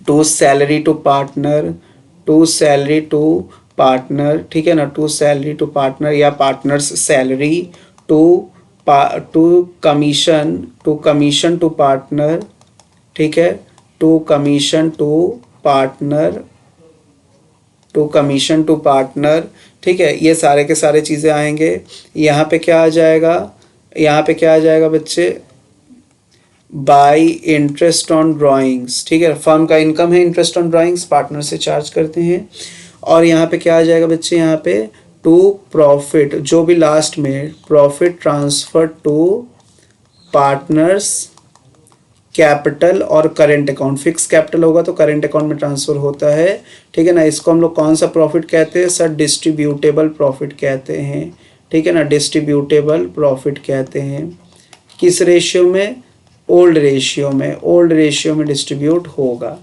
to salary to partner, to salary to partner. ठीक है ना, टू सैलरी टू पार्टनर या partners salary, to commission to partner. ठीक है, टू कमीशन टू पार्टनर। ठीक है, ये सारे के सारे चीज़ें आएंगे। यहाँ पे क्या आ जाएगा बच्चे, बाय इंटरेस्ट ऑन ड्राइंग्स। ठीक है, फर्म का इनकम है इंटरेस्ट ऑन ड्राइंग्स, पार्टनर से चार्ज करते हैं। और यहाँ पे क्या आ जाएगा बच्चे, यहाँ पे टू प्रॉफिट, जो भी लास्ट में profit transfer to partners capital और करेंट अकाउंट। फिक्स कैपिटल होगा तो करेंट अकाउंट में ट्रांसफ़र होता है। ठीक है ना, इसको हम लोग कौन सा प्रॉफिट कहते हैं सर, डिस्ट्रीब्यूटेबल प्रॉफिट कहते हैं। ठीक है ना, डिस्ट्रीब्यूटेबल प्रॉफिट कहते हैं। किस रेशियो में, ओल्ड रेशियो में डिस्ट्रीब्यूट होगा,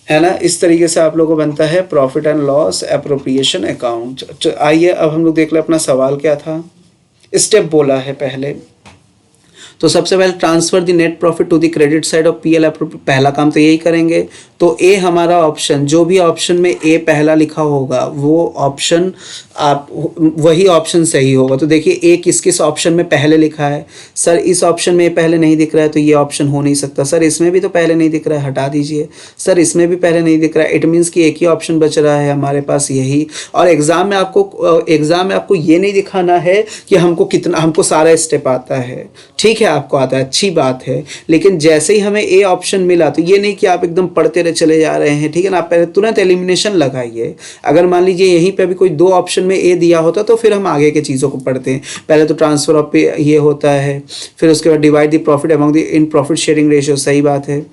है ना। इस तरीके से आप लोगों को बनता है profit and loss appropriation account. आइए अब हम लोग देख लें अपना सवाल क्या था। स्टेप बोला है पहले, तो सबसे पहले transfer the net profit to the credit side of PL. पहला काम तो यही करेंगे। तो ए हमारा ऑप्शन, जो भी ऑप्शन में ए पहला लिखा होगा वो ऑप्शन आप वही ऑप्शन सही होगा। तो देखिए ए किस किस ऑप्शन में पहले लिखा है, सर इस ऑप्शन में पहले नहीं दिख रहा है तो ये ऑप्शन हो नहीं सकता। सर इसमें भी तो पहले नहीं दिख रहा है, हटा दीजिए। सर इसमें भी पहले नहीं दिख रहा है, इट मीन्स कि एक ही ऑप्शन बच रहा है हमारे पास, यही। और एग्ज़ाम में आपको ये नहीं दिखाना है कि हमको सारा स्टेप आता है। ठीक है, आपको आता है, अच्छी बात है, लेकिन जैसे ही हमें ए ऑप्शन मिला तो ये नहीं कि आप एकदम पढ़ते रहे चले जा रहे हैं। ठीक है ना, आप पहले तुरंत एलिमिनेशन लगाइए। अगर मान लीजिए यहीं पे भी कोई दो ऑप्शन में ए दिया होता तो फिर हम आगे के चीज़ों को पढ़ते हैं। पहले तो ट्रांसफर ऑफ पे ये होता है, फिर उसके बाद divide the profit among the in profit sharing ratio, सही बात है।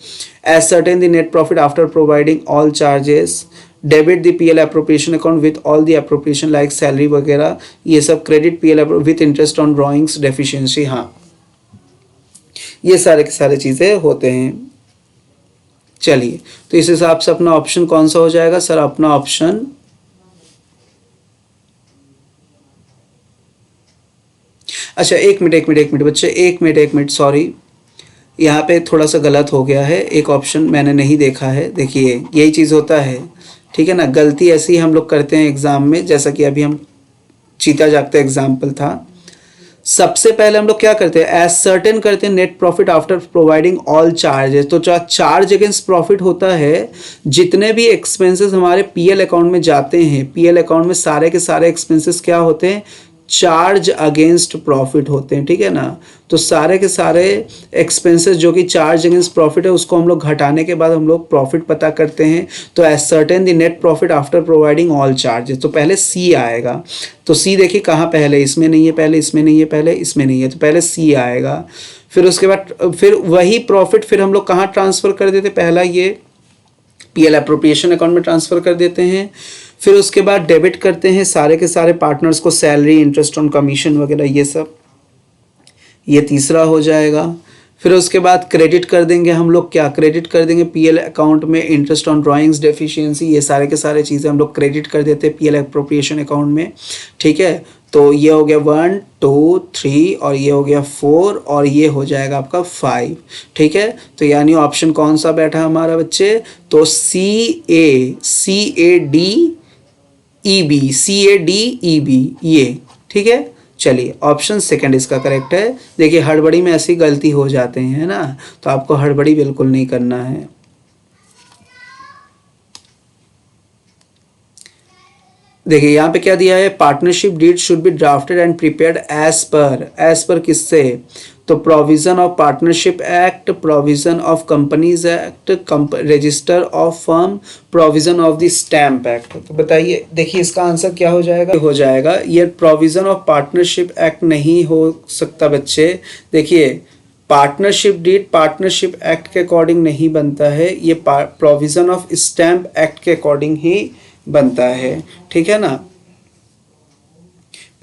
Ascertain the net profit after providing all charges, debit the PL appropriation account with all the appropriation like salary वगैरह, ये सब credit PL with interest on drawings deficiency. हाँ, ये सारे के सारे चीज़ें होते हैं। चलिए, तो इस हिसाब से अपना ऑप्शन कौन सा हो जाएगा सर, अपना ऑप्शन अच्छा एक मिनट बच्चे, एक मिनट सॉरी, यहाँ पे थोड़ा सा गलत हो गया है, एक ऑप्शन मैंने नहीं देखा है। देखिए यही चीज़ होता है, ठीक है ना, गलती ऐसी हम लोग करते हैं एग्ज़ाम में, जैसा कि अभी हम चीता जागता एग्जाम्पल था। सबसे पहले हम लोग क्या करते हैं, एसर्टेन करते हैं net profit after providing all charges. तो चार्ज अगेंस्ट प्रॉफिट होता है जितने भी एक्सपेंसेस हमारे पीएल अकाउंट में जाते हैं, पीएल अकाउंट में सारे के सारे एक्सपेंसेस क्या होते हैं, चार्ज अगेंस्ट प्रॉफिट होते हैं, ठीक है ना। तो सारे के सारे एक्सपेंसेस जो कि चार्ज अगेंस्ट प्रॉफिट है उसको हम लोग घटाने के बाद हम लोग प्रॉफिट पता करते हैं। तो ascertain the net profit after providing all charges, तो पहले सी आएगा। तो सी देखिए कहाँ पहले, इसमें नहीं है पहले, इसमें नहीं है पहले, इसमें नहीं है, तो पहले सी आएगा। फिर उसके बाद फिर वही प्रॉफिट फिर हम लोग कहाँ ट्रांसफ़र कर देते, पहला ये पीएल अप्रोप्रिएशन अकाउंट में ट्रांसफ़र कर देते हैं। फिर उसके बाद डेबिट करते हैं सारे के सारे पार्टनर्स को सैलरी, इंटरेस्ट ऑन कमीशन वगैरह ये सब, ये तीसरा हो जाएगा। फिर उसके बाद क्रेडिट कर देंगे हम लोग, क्या क्रेडिट कर देंगे पीएल अकाउंट में, इंटरेस्ट ऑन ड्राइंग्स डेफिशिएंसी, ये सारे के सारे चीज़ें हम लोग क्रेडिट कर देते हैं पीएल अप्रोप्रिएशन अकाउंट में, ठीक है। तो ये हो गया 1 2 3 और ये हो गया 4 और ये हो जाएगा आपका 5, ठीक है। तो यानी ऑप्शन कौन सा बैठा हमारा बच्चे, तो CADEB ये, ठीक है। चलिए ऑप्शन सेकंड इसका करेक्ट है। देखिए हड़बड़ी में ऐसी गलती हो जाते हैं, है ना, तो आपको हड़बड़ी बिल्कुल नहीं करना है। देखिए यहाँ पे क्या दिया है, partnership deed should be drafted and prepared as per किससे, तो provision of partnership act, provision of companies act, register of firm, provision of the stamp act. तो बताइए, देखिए इसका आंसर क्या हो जाएगा ये प्रोविजन ऑफ पार्टनरशिप एक्ट नहीं हो सकता बच्चे। देखिए पार्टनरशिप डीड पार्टनरशिप एक्ट के अकॉर्डिंग नहीं बनता है, ये प्रोविजन ऑफ स्टैम्प एक्ट के अकॉर्डिंग ही बनता है, ठीक है ना,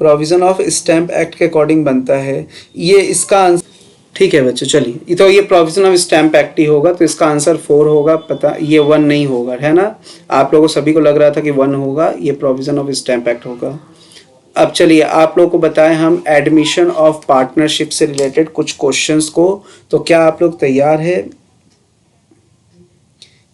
प्रोविजन ऑफ स्टैम्प एक्ट के अकॉर्डिंग बनता है ये इसका आंसर, ठीक है बच्चों। चलिए तो ये प्रोविजन ऑफ स्टैम्प एक्ट ही होगा, तो इसका आंसर 4 होगा, पता ये 1 नहीं होगा, है ना। आप लोगों सभी को लग रहा था कि 1 होगा, ये प्रोविजन ऑफ स्टैम्प एक्ट होगा। अब चलिए आप लोगों को बताएं हम एडमिशन ऑफ पार्टनरशिप से रिलेटेड कुछ क्वेश्चंस को। तो क्या आप लोग तैयार है,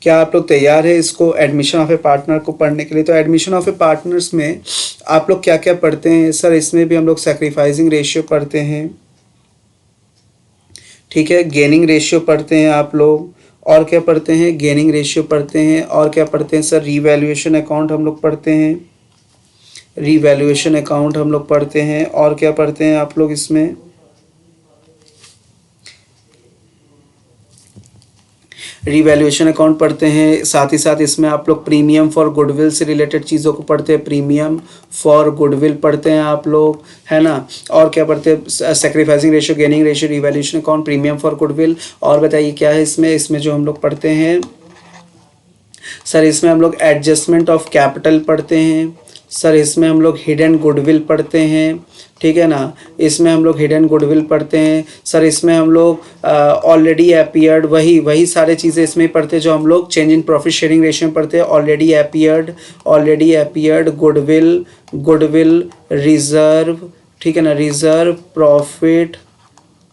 क्या आप लोग तैयार है इसको एडमिशन ऑफ ए पार्टनर को पढ़ने के लिए। तो एडमिशन ऑफ ए पार्टनर्स में आप लोग क्या क्या पढ़ते हैं सर, इसमें भी हम लोग सैक्रिफाइसिंग रेशियो पढ़ते हैं, ठीक है, गेनिंग रेशियो पढ़ते हैं आप लोग, और क्या पढ़ते हैं, गेनिंग रेशियो पढ़ते हैं, और क्या पढ़ते हैं सर, रीवैल्यूएशन अकाउंट हम लोग पढ़ते हैं, रीवैल्यूएशन अकाउंट हम लोग पढ़ते हैं, और क्या पढ़ते हैं आप लोग इसमें, रीवैल्यूएशन अकाउंट पढ़ते हैं। साथ ही साथ इसमें आप लोग प्रीमियम फॉर गुडविल से रिलेटेड चीज़ों को पढ़ते हैं, प्रीमियम फॉर गुडविल पढ़ते हैं आप लोग, है ना। और क्या पढ़ते हैं, sacrificing ratio, gaining ratio, revaluation account, premium for goodwill. और बताइए क्या है इसमें जो हम लोग पढ़ते हैं सर, इसमें हम लोग एडजस्टमेंट ऑफ कैपिटल पढ़ते हैं सर, इसमें हम लोग हिडन गुडविल पढ़ते हैं, ठीक है ना, इसमें हम लोग हिडन गुडविल पढ़ते हैं सर, इसमें हम लोग ऑलरेडी अपीयर्ड, वही सारे चीज़ें इसमें पढ़ते हैं जो हम लोग change in profit sharing ratio में पढ़ते हैं, ऑलरेडी अपीयर्ड, गुडविल रिजर्व, ठीक है ना, रिजर्व,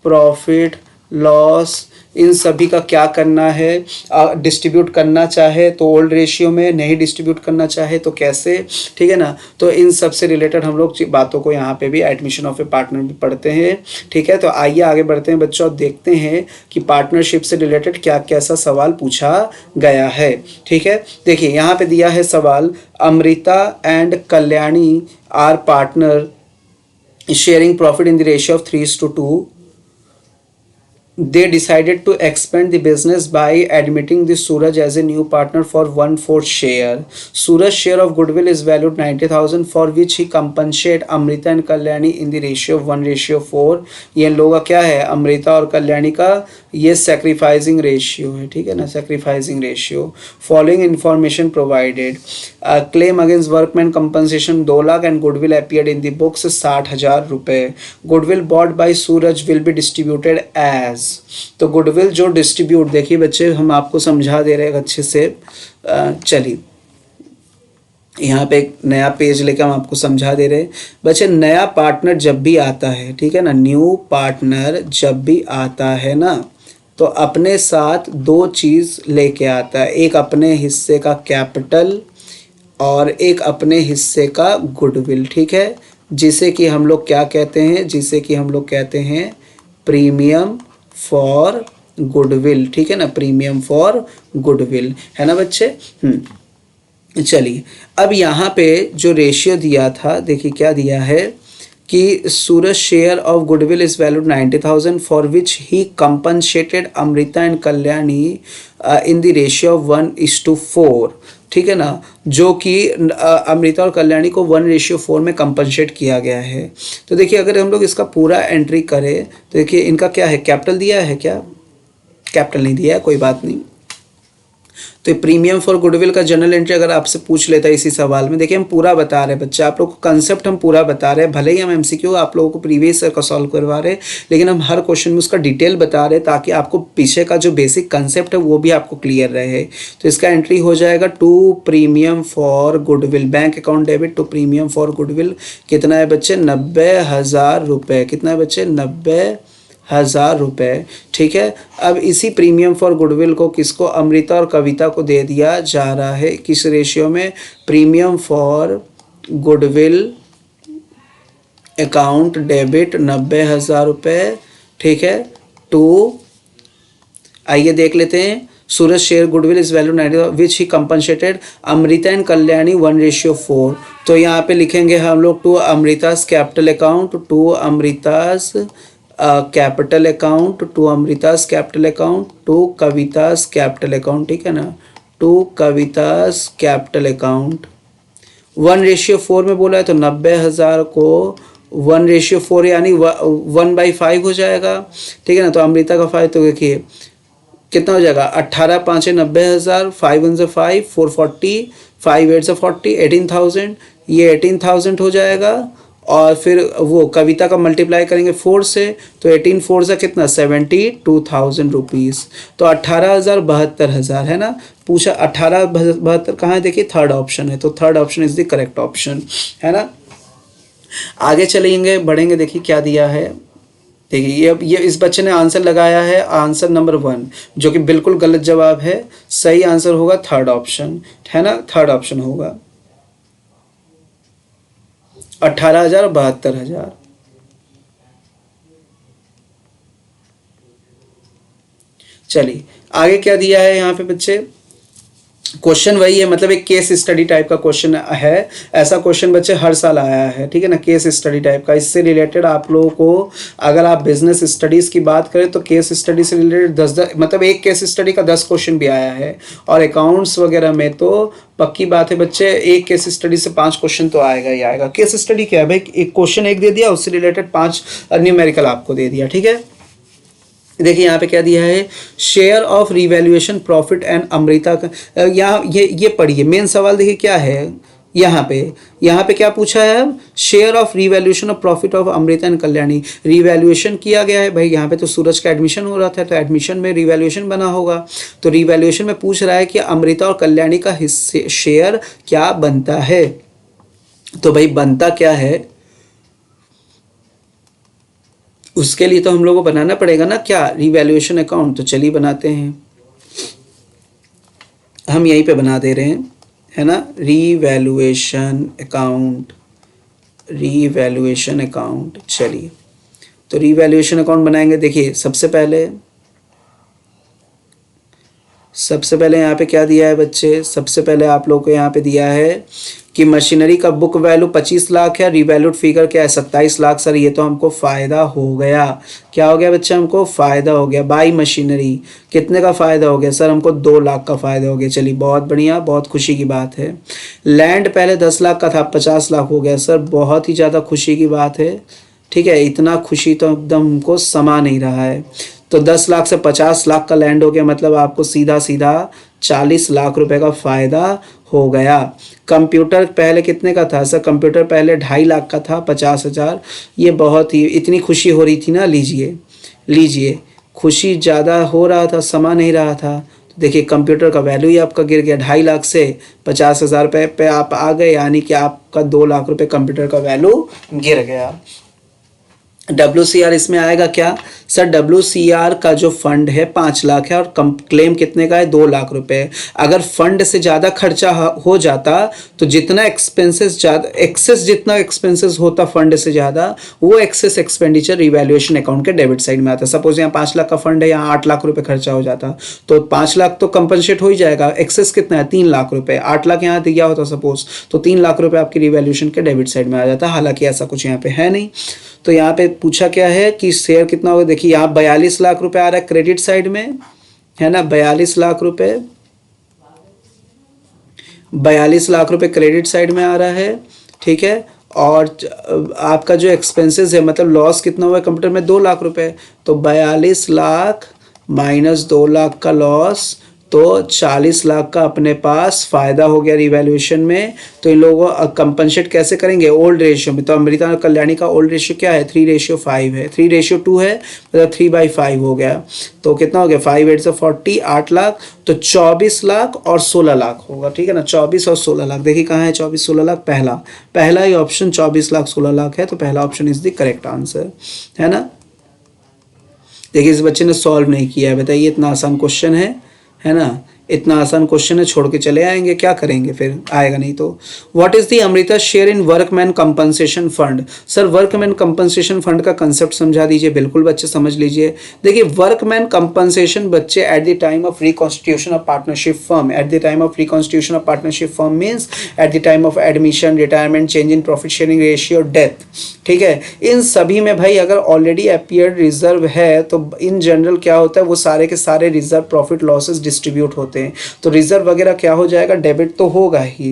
प्रॉफिट लॉस, इन सभी का क्या करना है, डिस्ट्रीब्यूट करना चाहे तो ओल्ड रेशियो में, नहीं डिस्ट्रीब्यूट करना चाहे तो कैसे, ठीक है ना। तो इन सब से रिलेटेड हम लोग बातों को यहाँ पे भी एडमिशन ऑफ ए पार्टनर भी पढ़ते हैं, ठीक है। तो आइए आगे बढ़ते हैं बच्चों, देखते हैं कि पार्टनरशिप से रिलेटेड क्या कैसा सवाल पूछा गया है, ठीक है। देखिए यहाँ पे दिया है सवाल, Amrita and Kalyani are partner sharing profit in the ratio of 3:2. They decided to expand the business by admitting the Suraj as a new partner for 1/4 share. Suraj's share of goodwill is valued 90,000, for which he compensate Amrita and Kalyani in the ratio of 1:4. ये इन लोगों का क्या है, अमृता और कल्याणी का ये sacrificing ratio है, ठीक है ना, sacrificing ratio. Following information provided, claim against workman compensation 2 lakh and goodwill appeared in the books 60,000 रुपये। Goodwill bought by Suraj will be distributed as, तो गुडविल जो डिस्ट्रीब्यूट, देखिए बच्चे हम आपको समझा दे रहे हैं अच्छे से। चलिए यहाँ पे एक नया पेज लेकर हम आपको समझा दे रहे हैं बच्चे। नया पार्टनर जब भी आता है, ठीक है ना, न्यू पार्टनर जब भी आता है ना, तो अपने साथ 2 चीज़ लेके आता है, एक अपने हिस्से का कैपिटल और एक अपने हिस्से का गुडविल, ठीक है, जिसे कि हम लोग क्या कहते हैं, जिसे कि हम लोग कहते हैं प्रीमियम फॉर गुडविल, ठीक है ना, प्रीमियम फॉर गुडविल, है ना बच्चे। चलिए अब यहाँ पे जो रेशियो दिया था, देखिए क्या दिया है कि Suraj share of goodwill is valued 90,000 for which he compensated Amrita and Kalyani in the ratio of 1:4, ठीक है ना, जो कि अमृता और कल्याणी को 1:4 में कंपनसेट किया गया है। तो देखिए अगर हम लोग इसका पूरा एंट्री करें तो देखिए इनका क्या है, कैपिटल दिया है क्या, कैपिटल नहीं दिया है, कोई बात नहीं। तो प्रीमियम फॉर गुडविल का जनरल एंट्री अगर आपसे पूछ लेता है इसी सवाल में, देखिए हम पूरा बता रहे हैं बच्चे, आप लोग को कंसेप्ट हम पूरा बता रहे हैं, भले ही हम एमसीक्यू आप लोगों को प्रीवियस ईयर का सॉल्व करवा रहे हैं, लेकिन हम हर क्वेश्चन में उसका डिटेल बता रहे हैं ताकि आपको पीछे का जो बेसिक कंसेप्ट है वो भी आपको क्लियर रहे। तो इसका एंट्री हो जाएगा to premium for goodwill, bank account debit to premium for goodwill, कितना है बच्चे, 90,000 रुपये, कितना है बच्चे, 90,000 रुपये, ठीक है। अब इसी प्रीमियम फॉर गुडविल को किसको, अमृता और कविता को दे दिया जा रहा है, किस रेशियो में, premium for goodwill account debit 90,000 रुपये, ठीक है, टू, आइए देख लेते हैं, Suraj share goodwill is value 90 which he compensated Amrita and Kalyani 1:4। तो यहाँ पे लिखेंगे हम लोग to Amrita's capital account, to Amrita's capital account, to Amrita's capital account, to Kavita's capital account, ठीक है ना, टू कवितास कैपिटल अकाउंट। 1:4 में बोला है तो 90,000 को 1:4 यानी 1/5 हो जाएगा, ठीक है ना। तो अमृता का 5, तो देखिए कितना हो जाएगा, 18 5 90,000, 5 1 5, 440, 5 8 40, 18,000, ये 18,000 हो जाएगा। और फिर वो कविता का मल्टीप्लाई करेंगे 4 से, तो 18 4 से कितना, 72,000 रुपीज़। तो 18,000 है ना, पूछा 18,072 कहाँ है, देखिए थर्ड ऑप्शन है, तो third option is the correct option, है ना। आगे चलेंगे, बढ़ेंगे, देखिए क्या दिया है, देखिए ये इस बच्चे ने आंसर लगाया है, आंसर नंबर 1, जो कि बिल्कुल गलत जवाब है, सही आंसर होगा थर्ड ऑप्शन, है ना, थर्ड ऑप्शन होगा 18,000 और 72,000। चलिए आगे क्या दिया है यहाँ पे बच्चे, क्वेश्चन वही है, मतलब एक केस स्टडी टाइप का क्वेश्चन है, ऐसा क्वेश्चन बच्चे हर साल आया है, ठीक है ना, केस स्टडी टाइप का। इससे रिलेटेड आप लोगों को अगर आप बिजनेस स्टडीज़ की बात करें तो केस स्टडी से रिलेटेड 10 मतलब एक केस स्टडी का 10 क्वेश्चन भी आया है, और अकाउंट्स वगैरह में तो पक्की बात है बच्चे, एक केस स्टडी से 5 क्वेश्चन तो आएगा ही आएगा। केस स्टडी क्या है भाई, एक क्वेश्चन एक दे दिया, उससे रिलेटेड 5 न्यूमेरिकल आपको दे दिया, ठीक है। देखिए यहाँ पे क्या दिया है, share of revaluation profit and Amrita का, यहाँ ये पढ़िए मेन सवाल, देखिए क्या है यहाँ पे क्या पूछा है, share of revaluation of profit of Amrita and Kalyani. Revaluation किया गया है भाई, यहाँ पे तो सूरज का एडमिशन हो रहा था, तो एडमिशन में रिवैल्यूएशन बना होगा, तो रिवैल्यूएशन में पूछ रहा है कि अमृता और कल्याणी का हिस्से शेयर क्या बनता है। तो भाई बनता क्या है, उसके लिए तो हम लोग को बनाना पड़ेगा ना क्या, रिवैल्यूएशन अकाउंट। तो चलिए बनाते हैं, हम यहीं पे बना दे रहे हैं, है ना, रिवैल्यूएशन अकाउंट, रिवैल्यूएशन अकाउंट। चलिए तो रिवैल्यूएशन अकाउंट बनाएंगे। देखिए सबसे पहले यहाँ पे क्या दिया है बच्चे, सबसे पहले आप लोग को यहाँ पे दिया है कि मशीनरी का बुक वैल्यू 25 लाख है, रिवैल्यूड फिगर क्या है 27 लाख। सर ये तो हमको फ़ायदा हो गया, क्या हो गया बच्चे, हमको फ़ायदा हो गया। बाई मशीनरी कितने का फ़ायदा हो गया, सर हमको 2 लाख का फ़ायदा हो गया। चलिए बहुत बढ़िया, बहुत खुशी की बात है। लैंड पहले 10 लाख का था, 50 लाख हो गया। सर बहुत ही ज़्यादा खुशी की बात है, ठीक है, इतना खुशी तो एकदम हमको समा नहीं रहा है। तो 10 लाख से 50 लाख का लैंड हो गया, मतलब आपको सीधा 40 लाख रुपए का फ़ायदा हो गया। कंप्यूटर पहले कितने का था, सर कंप्यूटर पहले 2.5 लाख का था, 50,000। ये बहुत ही, इतनी खुशी हो रही थी ना, लीजिए खुशी ज़्यादा हो रहा था, समा नहीं रहा था। तो देखिए कंप्यूटर का वैल्यू ही आपका गिर गया, 2.5 लाख से 50,000 रुपये पे आप आ गए, यानी कि आपका 2 लाख रुपए कंप्यूटर का वैल्यू गिर गया। WCR इसमें आएगा क्या सर? WCR का जो फंड है 5 लाख है और क्लेम कितने का है? 2 लाख रुपए। अगर फंड से ज़्यादा खर्चा हो जाता तो जितना एक्सपेंसेस ज़्यादा एक्सेस जितना एक्सपेंसेस होता फंड से ज़्यादा, वो एक्सेस एक्सपेंडिचर रिवैल्यूएशन अकाउंट के डेबिट साइड में आता। सपोज यहाँ 5 लाख का फंड है, यहाँ 8 लाख रुपए खर्चा हो जाता तो 5 लाख तो कंपनसेट हो ही जाएगा। एक्सेस कितना है? 3 लाख रुपए। 8 लाख यहाँ दिया होता सपोज, तो 3 लाख रुपए आपकी रिवैल्यूएशन के डेबिट साइड में आ जाता। हालांकि ऐसा कुछ यहाँ पे है नहीं। तो यहाँ पे पूछा क्या है कि शेयर कितना होगा? देखिए यहाँ 42 लाख रुपए आ रहा है क्रेडिट साइड में, है ना, 42 लाख रुपए, 42 लाख रुपए क्रेडिट साइड में आ रहा है, ठीक है। और आपका जो एक्सपेंसेस है, मतलब लॉस कितना हुआ है कंप्यूटर में? 2 लाख रुपए। तो 42 लाख माइनस 2 लाख का लॉस, तो 40 लाख का अपने पास फायदा हो गया रिवैल्यूएशन में। तो इन लोगों को कंपनसेट कैसे करेंगे? ओल्ड रेशियो में। तो अमृता और कल्याणी का ओल्ड रेशियो क्या है? 3:5 है, 3:2 है, मतलब 3/5 हो गया। तो कितना हो गया? 5 8 से 40, 8 लाख। तो 24 लाख और 16 लाख होगा, ठीक है ना। 24 और 16 लाख, देखिए कहाँ है 24 16 लाख? पहला ही ऑप्शन 24 लाख 16 लाख है। तो पहला option is the correct answer, है ना। देखिए इस बच्चे ने सॉल्व नहीं किया है, बताइए इतना आसान क्वेश्चन है ना। इतना आसान क्वेश्चन है, छोड़ के चले आएंगे, क्या करेंगे फिर? आएगा नहीं तो। What is the Amrita share in workman compensation fund? Sir workman compensation fund का कंसेप्ट समझा दीजिए। बिल्कुल बच्चे समझ लीजिए। देखिए वर्कमैन कंपनसेशन बच्चे at the time of reconstitution of partnership firm, at the time of reconstitution of partnership firm means at the time of admission, retirement, change in profit sharing ratio, death, ठीक है। इन सभी में भाई अगर already appeared reserve है तो in general क्या होता है, वो सारे के सारे रिजर्व प्रॉफिट लॉसेस डिस्ट्रीब्यूट होते हैं। तो रिजर्व वगैरह क्या हो जाएगा? डेबिट तो होगा ही।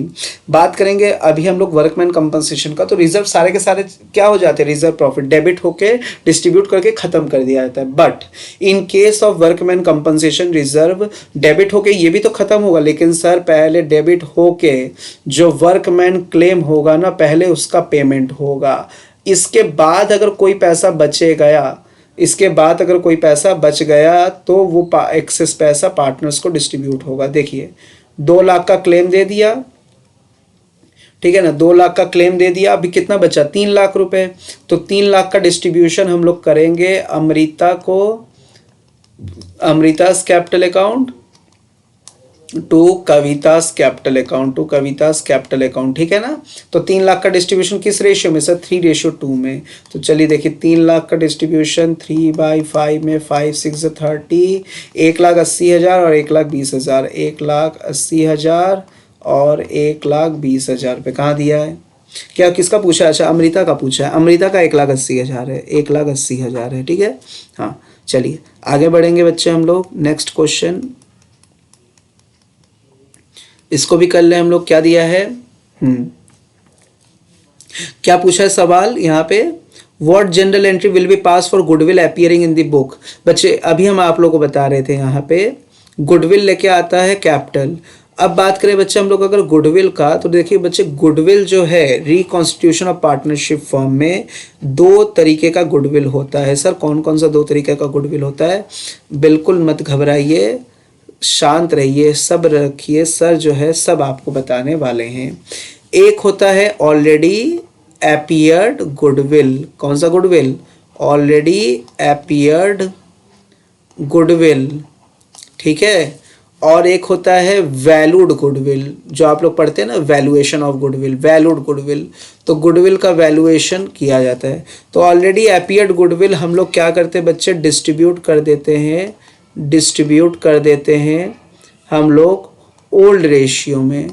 बात करेंगे अभी हम लोग वर्कमैन कंपनसेशन का, तो रिजर्व सारे के सारे क्या हो जाते हैं? रिजर्व प्रॉफिट डेबिट होके डिस्ट्रीब्यूट करके खत्म कर दिया जाता है। But in case of workman compensation reserve debit होके ये भी तो खत्म होगा, लेकिन सर पहले डेबिट होके जो वर्कमैन क्लेम होगा ना, पहले उसका पेमेंट होगा। इसके बाद अगर कोई पैसा बचे गया, इसके बाद अगर कोई पैसा बच गया तो वो एक्सेस पैसा पार्टनर्स को डिस्ट्रीब्यूट होगा। देखिए 2 लाख का क्लेम दे दिया, ठीक है ना, 2 लाख का क्लेम दे दिया। अभी कितना बचा? 3 लाख रुपए। तो 3 लाख का डिस्ट्रीब्यूशन हम लोग करेंगे अमृता को, Amrita's capital account to Kavita's capital account, to Kavita's capital account, ठीक है ना। तो 3 लाख का डिस्ट्रीब्यूशन किस रेशियो में सर? 3:2 में। तो चलिए देखिए 3 लाख का डिस्ट्रीब्यूशन 3/5 में, 5 6 30, 1,80,000 और 1,20,000, 1,80,000 और 1,20,000 पे कहाँ दिया है? क्या किसका पूछा है? अच्छा अमृता का पूछा है। अमृता का 1,80,000 है, 1,80,000 है, ठीक है। हाँ चलिए आगे बढ़ेंगे बच्चे हम लोग। नेक्स्ट क्वेश्चन इसको भी कर ले हम लोग। क्या दिया है? क्या पूछा है सवाल यहाँ पे? What general entry will be pass for goodwill appearing in the book? बच्चे अभी हम आप लोगों को बता रहे थे यहाँ पे गुडविल लेके आता है कैपिटल। अब बात करें बच्चे हम लोग अगर गुडविल का, तो देखिए बच्चे गुडविल जो है रिकॉन्स्टिट्यूशन ऑफ पार्टनरशिप फर्म में 2 तरीके का गुडविल होता है। सर कौन कौन सा 2 तरीके का गुडविल होता है? बिल्कुल मत घबराइए, शांत रहिए, सब्र रखिए, सर जो है सब आपको बताने वाले हैं। एक होता है ऑलरेडी अपीयर्ड गुडविल। कौन सा गुडविल? ऑलरेडी अपीयर्ड गुडविल, ठीक है। और एक होता है वैल्यूड गुडविल, जो आप लोग पढ़ते हैं ना, valuation of goodwill, valued goodwill. तो गुडविल का वैल्यूएशन किया जाता है। तो ऑलरेडी अपीयर्ड गुडविल हम लोग क्या करते हैं बच्चे? डिस्ट्रीब्यूट कर देते हैं, डिस्ट्रीब्यूट कर देते हैं हम लोग ओल्ड रेशियो में,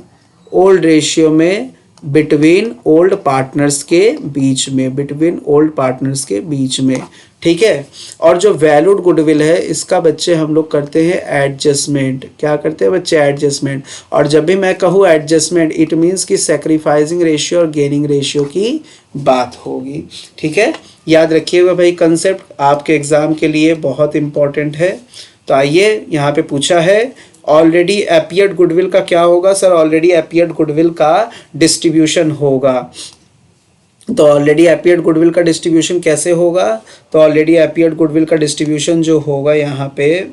ओल्ड रेशियो में बिटवीन ओल्ड पार्टनर्स के बीच में, बिटवीन ओल्ड पार्टनर्स के बीच में, ठीक है। और जो वैल्यूड गुडविल है इसका बच्चे हम लोग करते हैं एडजस्टमेंट। क्या करते हैं बच्चे? एडजस्टमेंट। और जब भी मैं कहूँ एडजस्टमेंट, इट मीन्स कि सैक्रिफाइसिंग रेशियो और गेनिंग रेशियो की बात होगी, ठीक है। याद रखिएगा भाई, कंसेप्ट आपके एग्जाम के लिए बहुत इंपॉर्टेंट है। तो आइए यहाँ पे पूछा है ऑलरेडी अपीयर्ड गुडविल का क्या होगा? सर ऑलरेडी अपीयर्ड गुडविल का डिस्ट्रीब्यूशन होगा। तो ऑलरेडी अपीयर्ड गुडविल का डिस्ट्रीब्यूशन कैसे होगा? तो ऑलरेडी अपीयर्ड गुडविल का डिस्ट्रीब्यूशन जो होगा यहाँ पे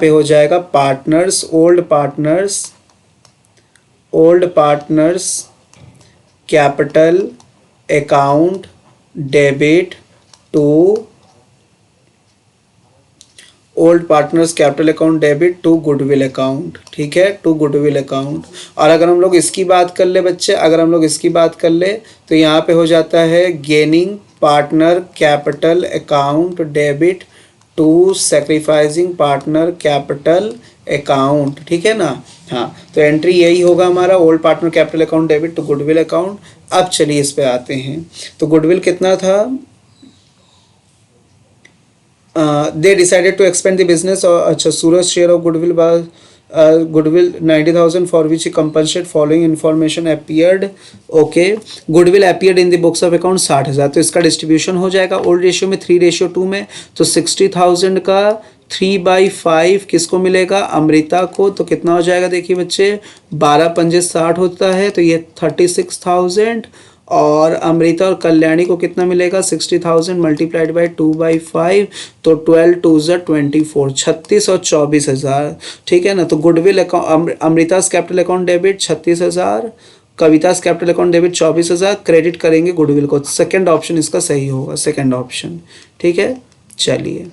हो जाएगा partners, old partners capital account debit to old partners capital account debit to goodwill account, ठीक है, टू गुडविल अकाउंट। और अगर हम लोग इसकी बात कर ले बच्चे, अगर हम लोग इसकी बात कर ले तो यहाँ पे हो जाता है gaining partner capital account debit to sacrificing partner capital account, ठीक है ना। हाँ, तो एंट्री यही होगा हमारा, old partner capital account debit to goodwill account. अब चलिए इस पे आते हैं। तो गुडविल कितना था, they decided to expand the business अच्छा Suraj share of goodwill was goodwill 90,000 for which he compensated following information appeared, okay, goodwill appeared in the books of account 60,000। तो इसका डिस्ट्रीब्यूशन हो जाएगा ओल्ड रेशियो में 3:2 में। तो 60,000 का 3/5 किसको मिलेगा, अमृता को। तो कितना हो जाएगा देखिए बच्चे, 12 पंजे 60 होता है, तो ये 36,000। और अमृता और कल्याणी को कितना मिलेगा, 60,000 मल्टीप्लाइड बाई 2/5, तो 12 2 24, 36 और 24,000, ठीक है ना। तो goodwill account, Amrita's capital account debit 36,000, Kavita's capital account debit 24,000, credit करेंगे गुडविल को। सेकंड ऑप्शन इसका सही होगा, सेकंड ऑप्शन, ठीक है। चलिए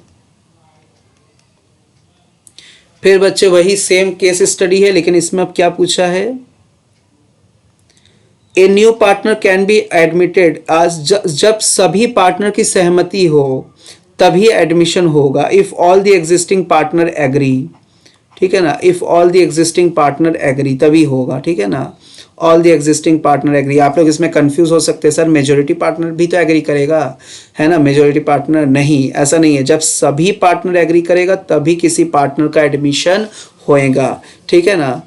फिर बच्चे वही सेम केस स्टडी है, लेकिन इसमें अब क्या पूछा है, a new partner can be admitted आज, जब सभी पार्टनर की सहमति हो तभी एडमिशन होगा। If all the existing partner agree, ठीक है ना, if all the existing partner agree तभी होगा, ठीक है ना। All the existing partner agree, आप लोग इसमें कंफ्यूज हो सकते हैं, सर मेजोरिटी पार्टनर भी तो एग्री करेगा, है ना। मेजोरिटी पार्टनर नहीं, ऐसा नहीं है, जब सभी पार्टनर एग्री करेगा तभी किसी पार्टनर का एडमिशन होएगा, ठीक है ना।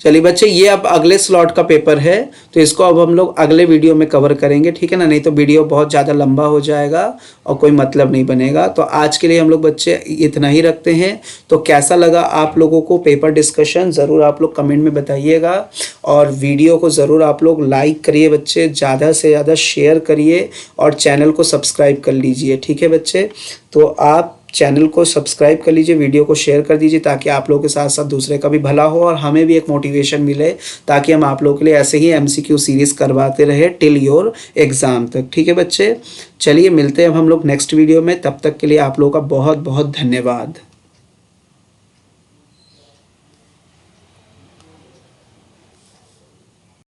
चलिए बच्चे, ये अब अगले स्लॉट का पेपर है, तो इसको अब हम लोग अगले वीडियो में कवर करेंगे, ठीक है ना, नहीं तो वीडियो बहुत ज़्यादा लंबा हो जाएगा और कोई मतलब नहीं बनेगा। तो आज के लिए हम लोग बच्चे इतना ही रखते हैं। तो कैसा लगा आप लोगों को पेपर डिस्कशन, ज़रूर आप लोग कमेंट में बताइएगा, और वीडियो को ज़रूर आप लोग लाइक करिए बच्चे, ज़्यादा से ज़्यादा शेयर करिए, और चैनल को सब्सक्राइब कर लीजिए, ठीक है बच्चे। तो आप चैनल को सब्सक्राइब कर लीजिए, वीडियो को शेयर कर दीजिए, ताकि आप लोगों के साथ साथ दूसरे का भी भला हो और हमें भी एक मोटिवेशन मिले, ताकि हम आप लोगों के लिए ऐसे ही MCQ सीरीज़ करवाते रहे टिल योर एग्ज़ाम तक, ठीक है बच्चे। चलिए मिलते हैं अब हम लोग नेक्स्ट वीडियो में, तब तक के लिए आप लोगों का बहुत बहुत धन्यवाद।